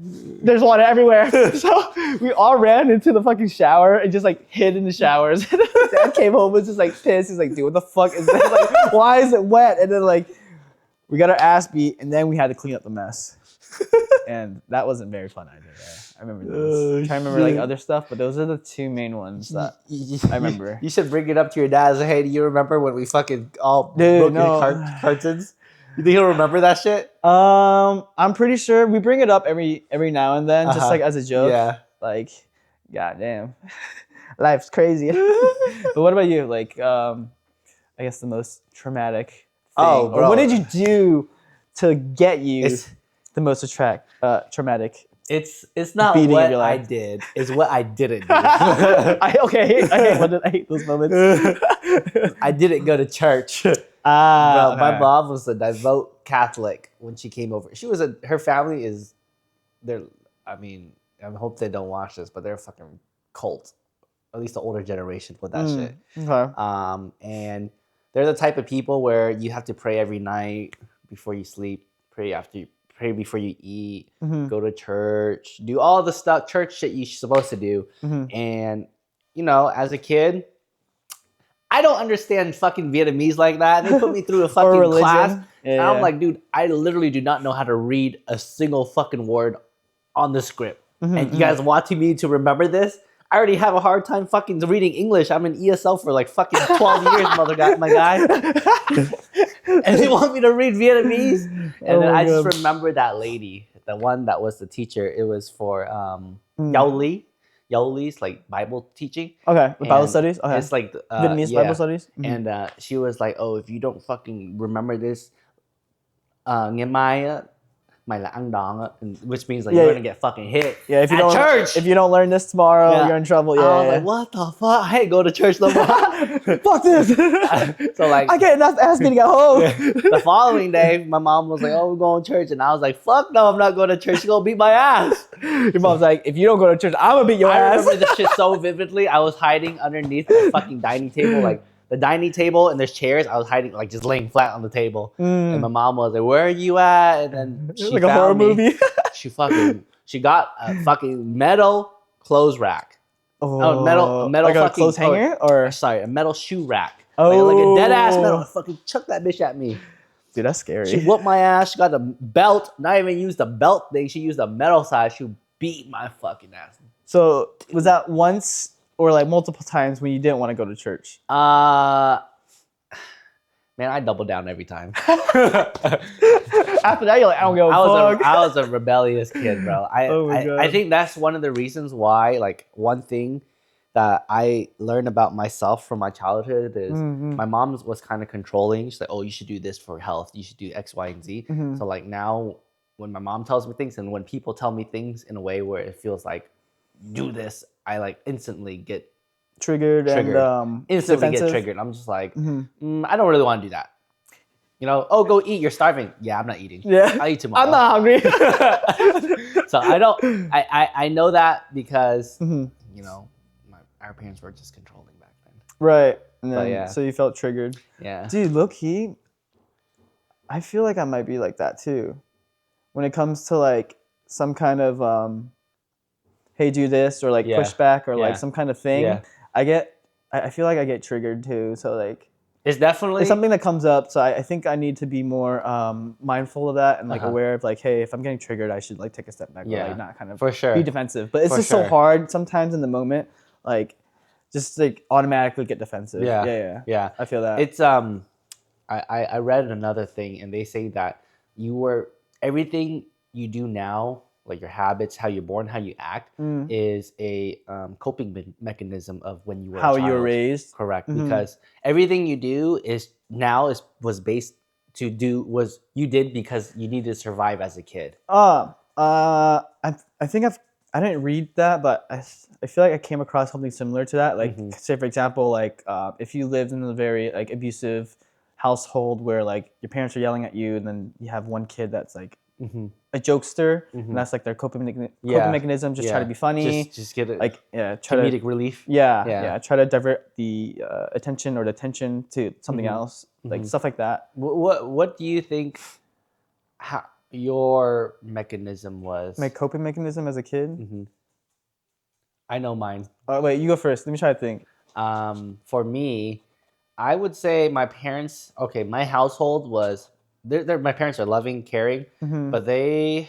there's water everywhere. So we all ran into the fucking shower and just like hid in the showers. Dad came home, was just like pissed. He's like, dude, what the fuck is this? Like, why is it wet? And then like we got our ass beat, and then we had to clean up the mess. And that wasn't very fun either. I remember those. I'm trying to remember like other stuff, but those are the two main ones that I remember.
You should bring it up to your dad and say, "Hey, do you remember when we fucking all broke your cartons?" You think he'll remember that shit?
I'm pretty sure we bring it up every now and then, just like as a joke.
Yeah.
Like, goddamn, life's crazy. But what about you? Like, I guess the most traumatic thing.
Oh, bro.
Or what did you do to get you the most traumatic?
It's not
beating
what
of your
I
life.
did. It's what I didn't do.
I hate those moments.
I didn't go to church. Bro, my mom was a devout Catholic when she came over. Her family is, I hope they don't watch this, but they're a fucking cult. At least the older generation with that shit.
Okay.
And they're the type of people where you have to pray every night before you sleep, pray before you eat, go to church, do all the stuff, church shit you're supposed to do. And, as a kid, I don't understand fucking Vietnamese like that. They put me through a fucking class. And I'm like, dude, I literally do not know how to read a single fucking word on the script. And you guys wanting me to remember this? I already have a hard time fucking reading English. I'm in ESL for like fucking 12 years, my guy. And they want me to read Vietnamese. And then I just remember that lady, the one that was the teacher. It was for Yao Li. Yao Li's like Bible teaching.
Okay, Bible studies. Okay,
it's like
Vietnamese Bible studies.
And she was like, "Oh, if you don't fucking remember this, ngày mai á, mày là ăn đòn á," which means like you're gonna get fucking hit.
Yeah, if you don't learn this tomorrow, you're in trouble. Yeah,
I was like, what the fuck? I ain't go to church no more.
Fuck this.
So like,
I get enough ass beating at home.
The following day, my mom was like, "Oh, we're going to church," and I was like, "Fuck no, I'm not going to church. She's gonna beat my ass."
Your mom's like, "If you don't go to church, I'm gonna beat your ass."
I remember this shit so vividly. I was hiding underneath the fucking dining table, like the dining table, and there's chairs. I was hiding, like just laying flat on the table. And my mom was like, "Where are you at?" And then she
like
found
a horror
me.
movie.
She got a fucking metal clothes rack.
Oh,
a metal
like
fucking
a clothes hanger, or
sorry, a metal shoe rack.
Oh,
like a dead ass metal. Fucking chuck that bitch at me.
Dude, that's scary.
She whooped my ass. She got a belt. Not even used the belt thing. She used a metal side. She beat my fucking ass.
So was that once or like multiple times when you didn't want to go to church?
Man, I doubled down every time.
After that, you're like, I don't give a fuck.
I was a rebellious kid, bro.
God.
I think that's one of the reasons why, like, one thing that I learned about myself from my childhood is my mom was kind of controlling. She's like, "Oh, you should do this for health. You should do X, Y, and Z." So like now when my mom tells me things and when people tell me things in a way where it feels like, do this, I like instantly get
triggered. And
instantly
defensive.
get triggered. I'm just like, I don't really want to do that. oh, go eat. You're starving. Yeah, I'm not eating.
Yeah.
I'll eat tomorrow.
I'm not hungry.
So I know that because, our parents were just controlling back then.
Right. And
But
then,
yeah.
so you felt triggered.
Yeah.
Dude, low-key, I feel like I might be like that too. When it comes to like some kind of, hey, do this, or like pushback, or like some kind of thing, I feel like I get triggered too. So like,
it's definitely
something that comes up. So I think I need to be more mindful of that and like aware of like, hey, if I'm getting triggered, I should like take a step back, or like not kind of
for sure
be defensive. But it's just so hard sometimes in the moment, like just like automatically get defensive. Yeah. I feel that.
It's I read another thing, and they say that everything you do now, like your habits, how you're born, how you act, is a coping mechanism of when you were
how
a child.
You were raised.
Correct, because everything you do was based to do was you did because you needed to survive as a kid.
I think I didn't read that, but I feel like I came across something similar to that. Like, say for example, like if you lived in a very like abusive household where like your parents are yelling at you, and then you have one kid that's like a jokester, and that's like their coping mechanism, just try to be funny,
just get it,
like try
comedic relief.
Try to divert the attention or the tension to something else, like stuff like that.
What do you think your mechanism was?
My coping mechanism as a kid?
I know mine.
Wait, you go first. Let me try to think.
For me, I would say my parents. Okay, my household was. My parents are loving, caring, but they're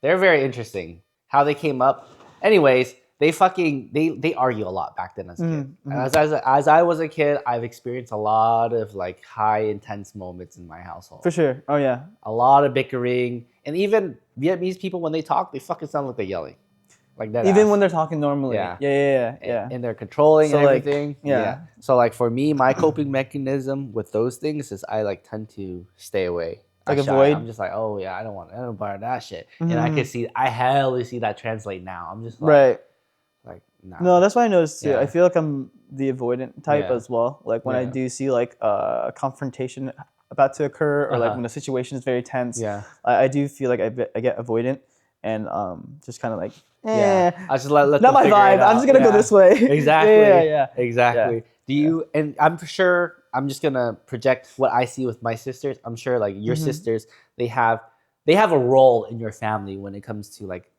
very interesting. How they came up. Anyways, they argue a lot back then as a kid. As I was a kid, I've experienced a lot of like high intense moments in my household.
For sure. Oh yeah.
A lot of bickering, and even Vietnamese people, when they talk, they fucking sound like they're yelling. Like that.
Even when they're talking normally. Yeah.
And they're controlling and
like,
everything.
Yeah.
So like for me, my coping mechanism with those things is I like tend to stay away.
Like avoid.
I'm just like, oh yeah, I don't buy that shit. And I hellly see that translate now. I'm just like,
right.
Like nah.
No, that's what I noticed too. I feel like I'm the avoidant type as well. Like when I do see like a confrontation about to occur, or like when the situation is very tense, I do feel like I get avoidant, and just kind of like, I
just let
not my vibe. I'm just gonna go this way.
Exactly. Exactly. Do you? And I'm sure. I'm just gonna project what I see with my sisters. I'm sure like your sisters, they have a role in your family when it comes to like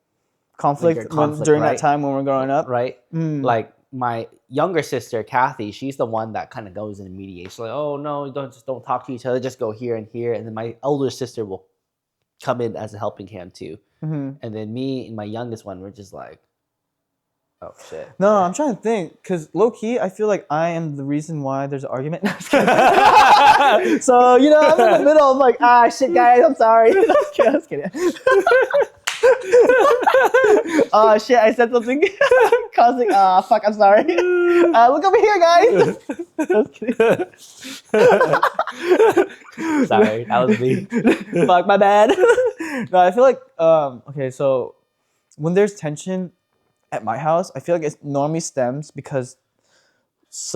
conflict during that time when we're growing up,
right? Like my younger sister Kathy, she's the one that kind of goes in mediation. Like, oh no, don't talk to each other. Just go here and here. And then my older sister will come in as a helping hand too. And then me and my youngest one, we're just like, oh shit.
No, I'm trying to think, because low key, I feel like I am the reason why there's an argument. So I'm in the middle. I'm like, shit, guys, I'm sorry. I was kidding. Oh shit, I said something causing. Fuck, I'm sorry. Look over here, guys. I was kidding.
Sorry, that was me.
Fuck, my bad. No, I feel like okay, so when there's tension at my house, I feel like it normally stems because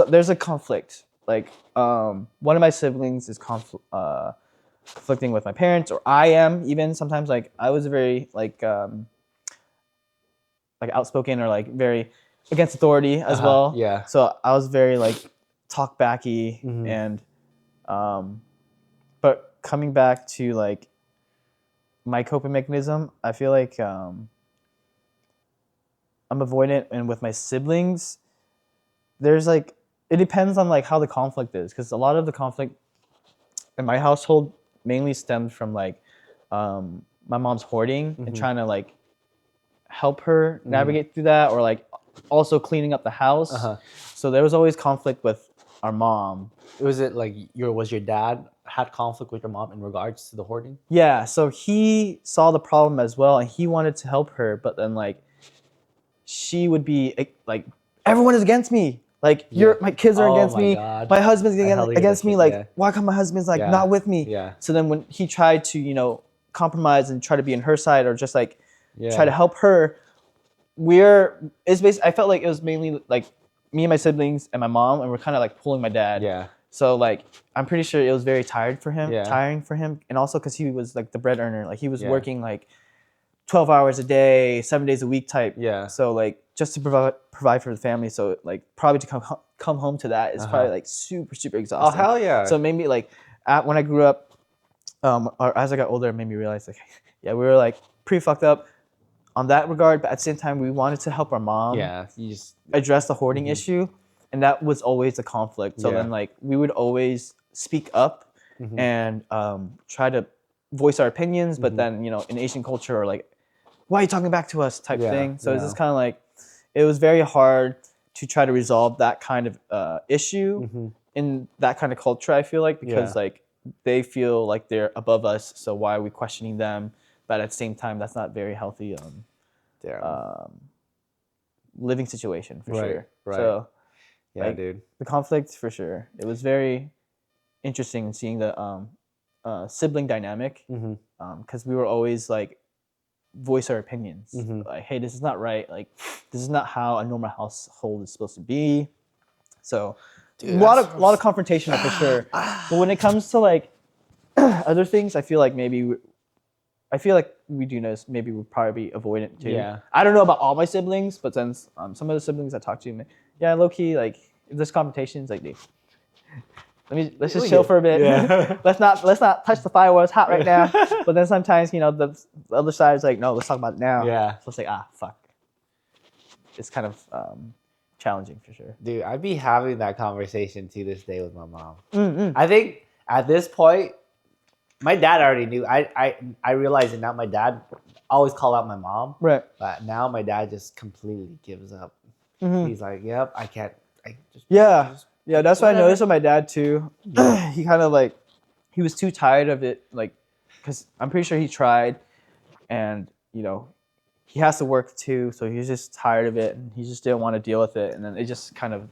there's a conflict. Like one of my siblings is conflicting with my parents, or I am even sometimes. Like I was very like outspoken, or like very against authority as well.
Yeah.
So I was very like talk backy, and but coming back to like my coping mechanism, I feel like I'm avoidant, and with my siblings, there's like it depends on like how the conflict is, because a lot of the conflict in my household mainly stemmed from like my mom's hoarding and trying to like help her navigate through that, or like also cleaning up the house. So there was always conflict with our mom.
Was it like was your dad had conflict with your mom in regards to the hoarding?
Yeah, so he saw the problem as well, and he wanted to help her, but then like she would be like, everyone is against me. Like my kids are against me. God. My husband's against me. Like why come my husband's like not with me?
Yeah.
So then when he tried to compromise and try to be on her side, or just like try to help her, I felt like it was mainly like me and my siblings and my mom, and we're kind of like pulling my dad.
Yeah.
So like I'm pretty sure it was very tiring for him, and also because he was like the bread earner, like he was working like 12 hours a day, 7 days a week type.
Yeah.
So like just to provide for the family. So like probably to come home to that is probably like super exhausting.
Oh hell yeah.
So maybe like when I grew up, or as I got older, it made me realize like we were like pretty fucked up on that regard. But at the same time, we wanted to help our mom.
Yeah. You just
address the hoarding issue, and that was always a conflict. So then like we would always speak up and try to voice our opinions, but then in Asian culture or like, why are you talking back to us type thing. So it's just kind of like it was very hard to try to resolve that kind of issue in that kind of culture, I feel like, because like they feel like they're above us, so why are we questioning them? But at the same time, that's not very healthy living situation for sure.
Right.
So
yeah,
like,
dude.
The conflict for sure. It was very interesting seeing the sibling dynamic because we were always like voice our opinions. Like, hey, this is not right. Like, this is not how a normal household is supposed to be. So, dude, a lot of confrontation for sure. But when it comes to like other things, I feel like we do know maybe we'll probably be avoidant too.
Yeah.
I don't know about all my siblings, but since some of the siblings I talk to, low key, like if there's confrontations, like dude, let's just chill for a bit. Yeah. let's not touch the fire while it's hot right now. But then sometimes the other side is like, no, let's talk about it now.
Yeah.
So it's like fuck. It's kind of challenging for sure.
Dude, I'd be having that conversation to this day with my mom. I think at this point, my dad already knew. I realized it now. My dad always called out my mom.
Right.
But now my dad just completely gives up. He's like, yep, I can't.
Yeah, that's what I noticed with my dad too. He kind of like, he was too tired of it, like, because I'm pretty sure he tried, and he has to work too, so he's just tired of it, and he just didn't want to deal with it, and then it just kind of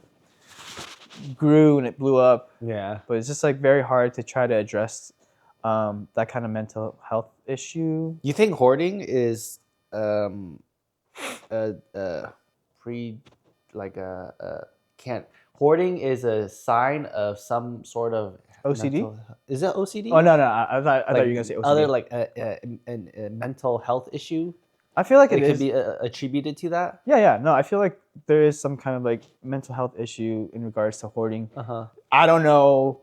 grew and it blew up. Yeah. But it's just like very hard to try to address that kind of mental health issue.
You think hoarding is hoarding is a sign of some sort of
OCD?
Is it OCD?
Oh no, I thought you were gonna say OCD.
Other like a mental health issue.
I feel like it
could be attributed to that.
Yeah. No, I feel like there is some kind of like mental health issue in regards to hoarding. I don't know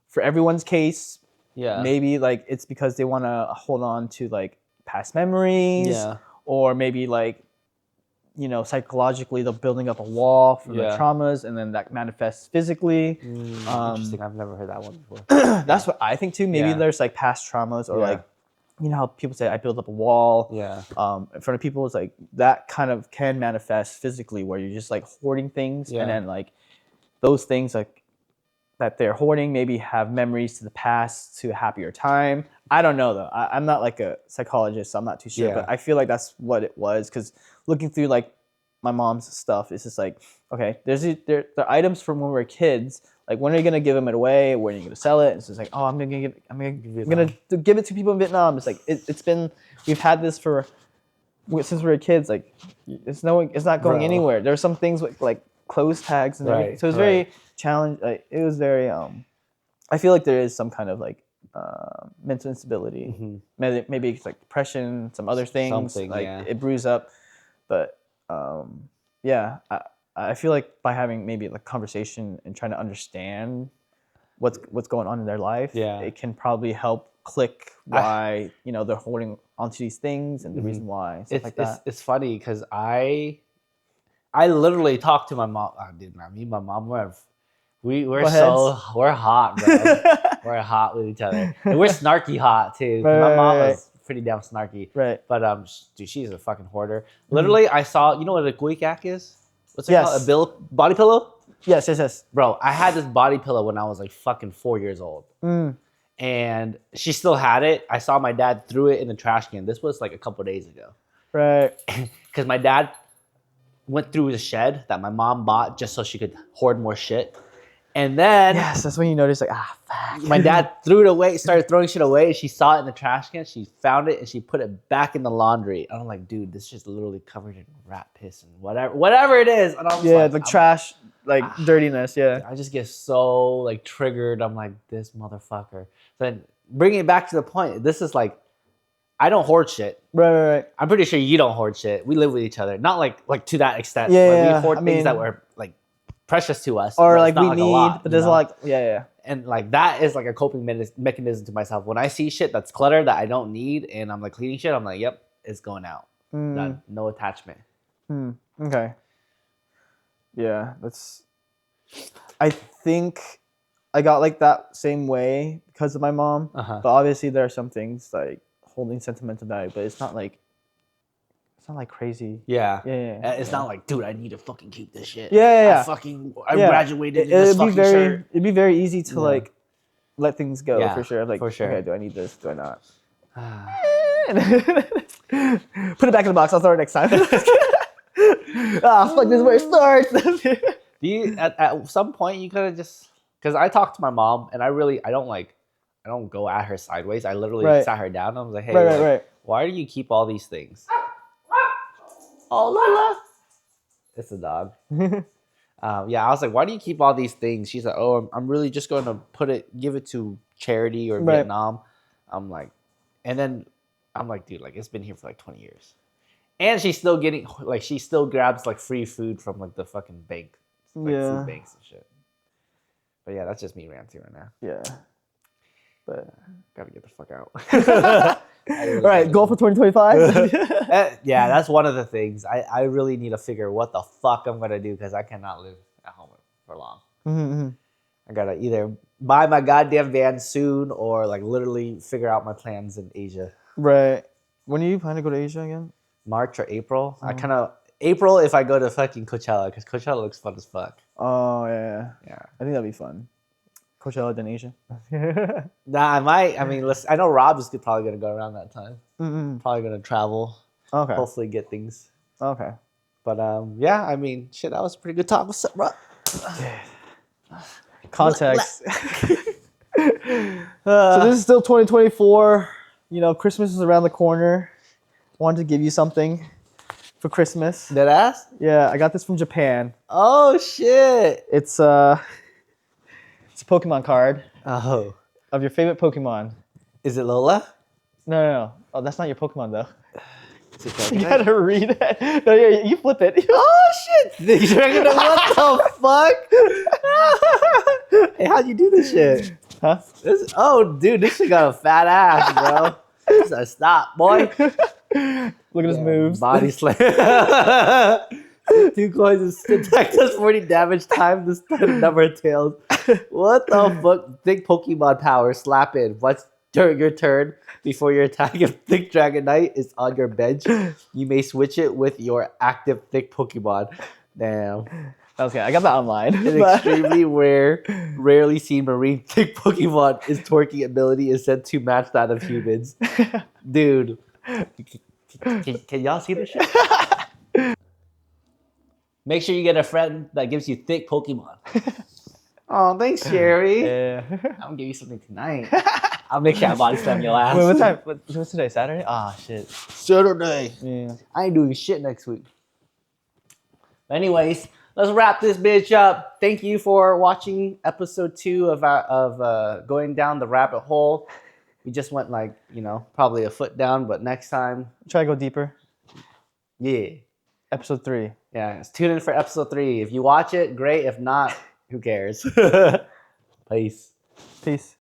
for everyone's case. Yeah. Maybe like it's because they want to hold on to like past memories. Yeah. Or maybe like psychologically they're building up a wall from the traumas, and then that manifests physically.
Interesting. I've never heard that one before.
That's what I think too. Maybe there's like past traumas, or like how people say I build up a wall. Yeah. In front of people, it's like that kind of can manifest physically, where you're just like hoarding things, and then like those things like that they're hoarding maybe have memories to the past, to a happier time. I don't know though. I'm not like a psychologist, so I'm not too sure. But I feel like that's what it was, because looking through like my mom's stuff, it's just like, okay, there are items from when we were kids. Like, when are you gonna give them away? When are you gonna sell it? It's just like, oh, I'm gonna give it to people in Vietnam. It's like we've had this since we were kids. Like, it's not going anywhere. There are some things with like clothes tags and everything. So it was very challenging. Like, it was very. I feel like there is some kind of like mental instability. Maybe it's like depression, some other things. It brews up. But I feel like by having maybe like conversation and trying to understand what's going on in their life, it can probably help click why they're holding onto these things and the reason why.
It's funny because I literally talked to my mom. Me and my mom we're hot, bro. We're hot with each other, and we're snarky hot too. My mom was pretty damn snarky. Right. But dude, she's a fucking hoarder. Literally, I saw, what a guicak is? What's it called? A body pillow?
Yes.
Bro, I had this body pillow when I was like fucking 4 years old. And she still had it. I saw my dad threw it in the trash can. This was like a couple days ago. Right. Because my dad went through the shed that my mom bought just so she could hoard more shit. And then
that's when you notice like, fuck.
My dad threw it away, started throwing shit away, and she saw it in the trash can. She found it and she put it back in the laundry. And I'm like, dude, this is just literally covered in rat piss and whatever it is. And I'm
the trash like dirtiness. Yeah.
I just get so like triggered. I'm like, this motherfucker. Then bringing it back to the point, this is like, I don't hoard shit.
Right.
I'm pretty sure you don't hoard shit. We live with each other, not like to that extent.
Yeah.
We hoard things that were like precious to us,
or
but
like
it's not,
we
like, a
need,
lot,
but there's
you know?
like yeah.
And like that is like a coping mechanism to myself. When I see shit that's clutter that I don't need, and I'm like cleaning shit, I'm like, yep, it's going out. Done. No attachment.
Okay. Yeah, that's. I think I got like that same way because of my mom. But obviously, there are some things like holding sentimental value, but it's not like crazy.
Yeah.
It's
not like, dude, I need to fucking keep this shit.
Yeah.
I graduated in this fucking shirt.
It'd be very easy to like let things go for sure. Like,
for sure.
Okay, do I need this? Do I not? Put it back in the box. I'll throw it next time. Fuck, this is where it starts.
Do you at some point you could have just, because I talked to my mom and I don't go at her sideways. I literally sat her down. I was like, hey, why do you keep all these things? Oh, Lola. It's a dog. I was like, why do you keep all these things? She's like, oh, I'm really just going to give it to charity or Vietnam. I'm like, dude, like it's been here for like 20 years. And she's still getting, like, she still grabs like free food from like the fucking bank. Like food banks and shit. But yeah, that's just me ranting right now.
Yeah. But
gotta get the fuck out.
All right, goal for 2025.
Yeah, that's one of the things. I really need to figure what the fuck I'm gonna do because I cannot live at home for long. I gotta either buy my goddamn van soon or like literally figure out my plans in Asia.
Right. When do you plan to go to Asia again?
March or April. April if I go to fucking Coachella because Coachella looks fun as fuck.
Oh yeah. I think that'd be fun. Coachella, then Asia.
Nah, I might. I mean, listen, I know Rob is probably gonna go around that time. Probably gonna travel.
Okay.
Hopefully get things.
Okay.
But yeah, I mean, shit, that was a pretty good talk. What's up, Rob?
Context. So this is still 2024. You know, Christmas is around the corner. Wanted to give you something for Christmas.
Dead ass?
Yeah, I got this from Japan.
Oh shit!
It's a Pokemon card.
Oh.
Of your favorite Pokemon.
Is it Lola?
No. Oh, that's not your Pokemon though.
Is it
you gotta read it. No, yeah, you flip it.
Oh shit! What the fuck? Hey, how'd you do this shit?
Huh?
Dude, this shit got a fat ass, bro. Stop, boy.
Look at his moves.
Body slam. 2 coins and attack does 40 damage time the standard number of tails. What the fuck? Thick Pokemon power. Slap in. Once during your turn, before your attack, if Thick Dragonite is on your bench, you may switch it with your active Thick Pokemon. Damn.
Okay, I got that online.
An extremely rare, rarely seen marine Thick Pokemon. Its twerking ability is said to match that of humans. Dude. Can y'all see this shit? Make sure you get a friend that gives you thick Pokemon. Oh, thanks, Sherry.
Yeah.
I'm gonna give you something tonight. I'll make sure I body slam your ass.
Wait, what time? What's today? Saturday? Ah, shit.
Saturday.
Yeah.
I ain't doing shit next week. Anyways, let's wrap this bitch up. Thank you for watching episode 2 of going down the rabbit hole. We just went like, probably a foot down, but next time.
Try to go deeper.
Yeah.
Episode 3.
Yeah, tune in for episode 3. If you watch it, great. If not, who cares? Peace.
Peace.